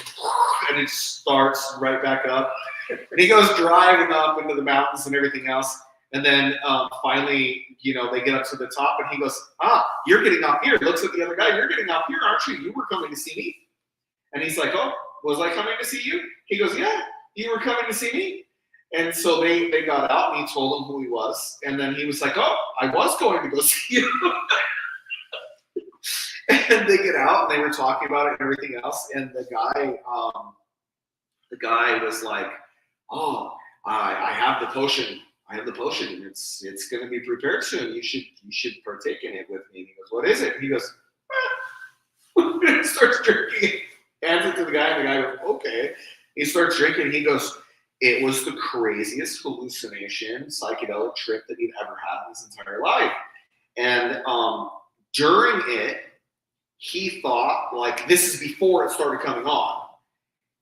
[SPEAKER 2] and it starts right back up. And he goes driving up into the mountains and everything else. And then finally, they get up to the top, and he goes, you're getting off here. Looks at the other guy, you're getting off here, aren't you? You were coming to see me. And he's like, oh, was I coming to see you? He goes, yeah, you were coming to see me. And so they got out, and he told them who he was. And then he was like, oh, I was going to go see you. And they get out, and they were talking about it and everything else. And the guy was like, oh, I have the potion. I have the potion, and it's going to be prepared soon. You should partake in it with me. And he goes, what is it? And he goes, and starts drinking. Hands it to the guy, and the guy goes, okay. He starts drinking. And he goes, it was the craziest hallucination, psychedelic trip that he'd ever had in his entire life. And during it, he thought, like, this is before it started coming on.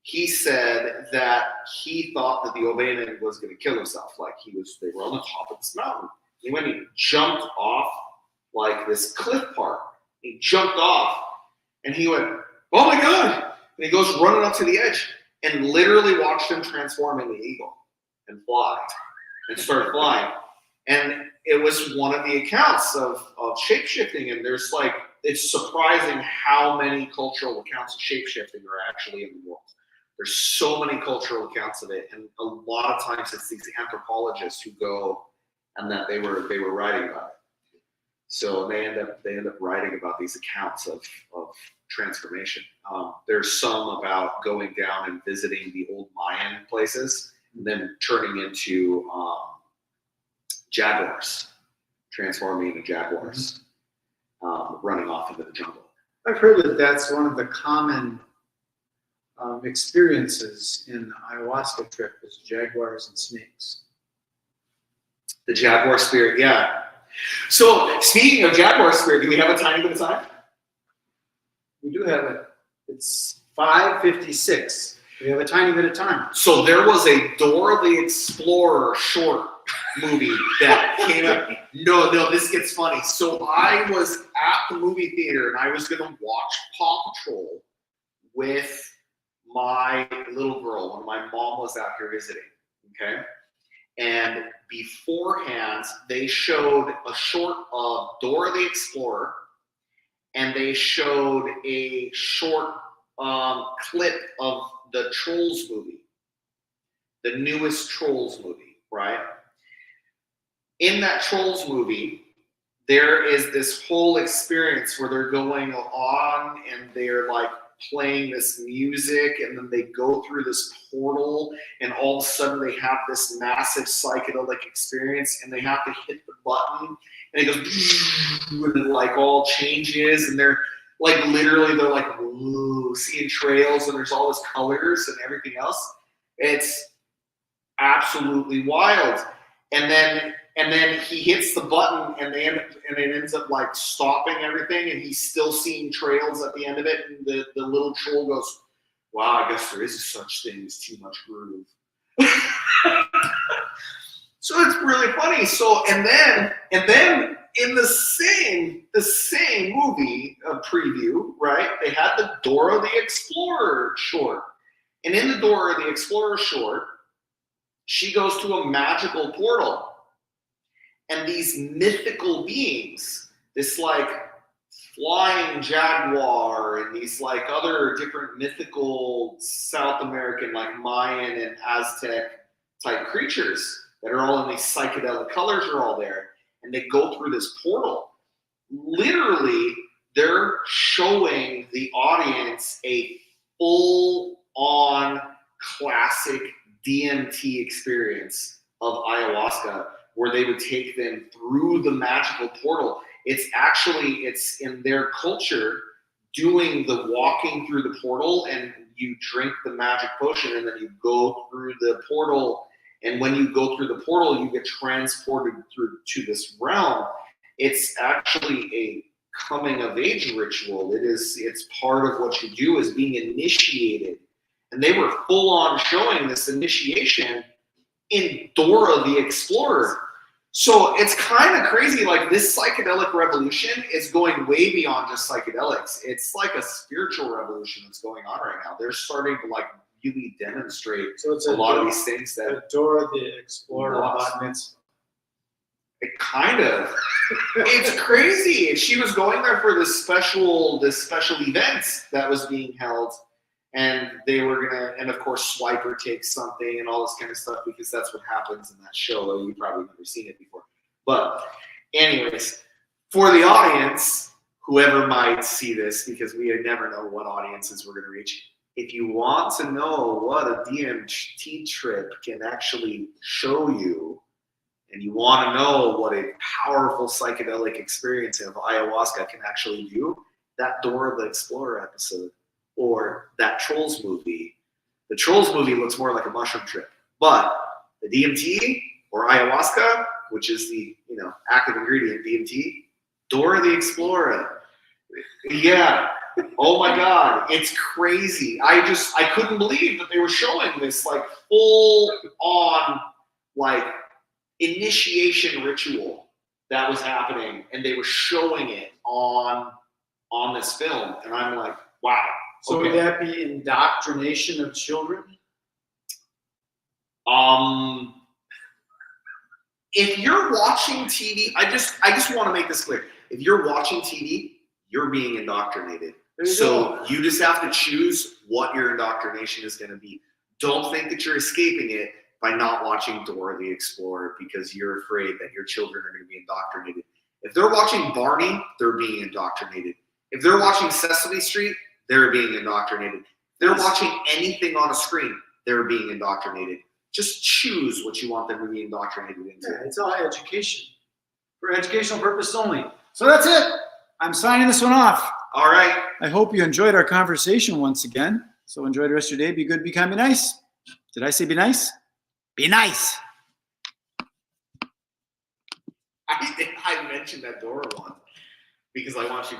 [SPEAKER 2] He said that he thought that the Obeah was going to kill himself. Like they were on the top of this mountain. He went and he jumped off like this cliff part. He jumped off and he went, oh my God. And he goes running up to the edge and literally watched him transform into an eagle and fly and start flying. And it was one of the accounts of shape-shifting. And there's like, it's surprising how many cultural accounts of shape-shifting are actually in the world. There's so many cultural accounts of it, and a lot of times it's these anthropologists who go and that they were writing about it. So they end up writing about these accounts of transformation. There's some about going down and visiting the old Mayan places and then turning into jaguars, transforming into jaguars, running off into the jungle.
[SPEAKER 1] I've heard that that's one of the common experiences in the ayahuasca trip is jaguars and snakes.
[SPEAKER 2] The jaguar spirit, yeah. So speaking of jaguar spirit, do we have a tiny bit of time?
[SPEAKER 1] We do have it. It's 5:56. We have a tiny bit of time.
[SPEAKER 2] So there was a Dora the Explorer short movie that came out. No, this gets funny. So I was at the movie theater and I was going to watch Paw Patrol with my little girl when my mom was out here visiting. Okay. And beforehand, they showed a short of Dora the Explorer, and they showed a short clip of the Trolls movie, the newest Trolls movie, right? In that Trolls movie, there is this whole experience where they're going on and they're like playing this music, and then they go through this portal, and all of a sudden they have this massive psychedelic experience, and they have to hit the button, and it goes, and it like all changes, and they're like literally they're like whoa, seeing trails, and there's all this colors and everything else. It's absolutely wild. And then he hits the button, and it ends up like stopping everything, and he's still seeing trails at the end of it. And the little troll goes, "Wow, I guess there is a such thing as too much groove." So it's really funny. So and then in the same movie preview, right? They had the Dora the Explorer short, and in the Dora the Explorer short, she goes to a magical portal. And these mythical beings, this like flying jaguar and these like other different mythical South American, like Mayan and Aztec type creatures that are all in these psychedelic colors are all there. And they go through this portal. Literally, they're showing the audience a full-on classic DMT experience of ayahuasca, where they would take them through the magical portal. It's in their culture doing the walking through the portal, and you drink the magic potion, and then you go through the portal. And when you go through the portal, you get transported through to this realm. It's actually a coming of age ritual. It's part of what you do is being initiated. And they were full on showing this initiation in Dora the Explorer. So it's kind of crazy. Like this psychedelic revolution is going way beyond just psychedelics. It's like a spiritual revolution that's going on right now. They're starting to like really demonstrate
[SPEAKER 1] So it's
[SPEAKER 2] a lot of these things that
[SPEAKER 1] Dora the Explorer bat mitzvah.
[SPEAKER 2] It kind of, it's crazy. She was going there for this special event that was being held. And they were gonna, and of course, Swiper takes something and all this kind of stuff because that's what happens in that show. Though you've probably never seen it before. But, anyways, for the audience, whoever might see this, because we never know what audiences we're gonna reach. If you want to know what a DMT trip can actually show you, and you want to know what a powerful psychedelic experience of ayahuasca can actually do, that Dora the Explorer episode. Or that Trolls movie. The Trolls movie looks more like a mushroom trip. But the DMT or ayahuasca, which is the active ingredient DMT, Dora the Explorer. Yeah. Oh my God. It's crazy. I couldn't believe that they were showing this like full on like initiation ritual that was happening, and they were showing it on this film. And I'm like, wow.
[SPEAKER 1] So
[SPEAKER 2] okay.
[SPEAKER 1] Would that be indoctrination of children?
[SPEAKER 2] If you're watching TV, I just want to make this clear. If you're watching TV, you're being indoctrinated.
[SPEAKER 1] There you
[SPEAKER 2] So
[SPEAKER 1] go.
[SPEAKER 2] you just have to choose what your indoctrination is going to be. Don't think that you're escaping it by not watching Dora the Explorer because you're afraid that your children are going to be indoctrinated. If they're watching Barney, they're being indoctrinated. If they're watching Sesame Street, they're being indoctrinated. If they're watching anything on a screen, they're being indoctrinated. Just choose what you want them to be indoctrinated into.
[SPEAKER 1] Yeah, it's all education. For educational purposes only. So that's it. I'm signing this one off.
[SPEAKER 2] All right.
[SPEAKER 1] I hope you enjoyed our conversation once again. So enjoy the rest of your day. Be good, be kind, be nice. Did I say be nice? Be nice.
[SPEAKER 2] I mentioned that Dora one because I want you to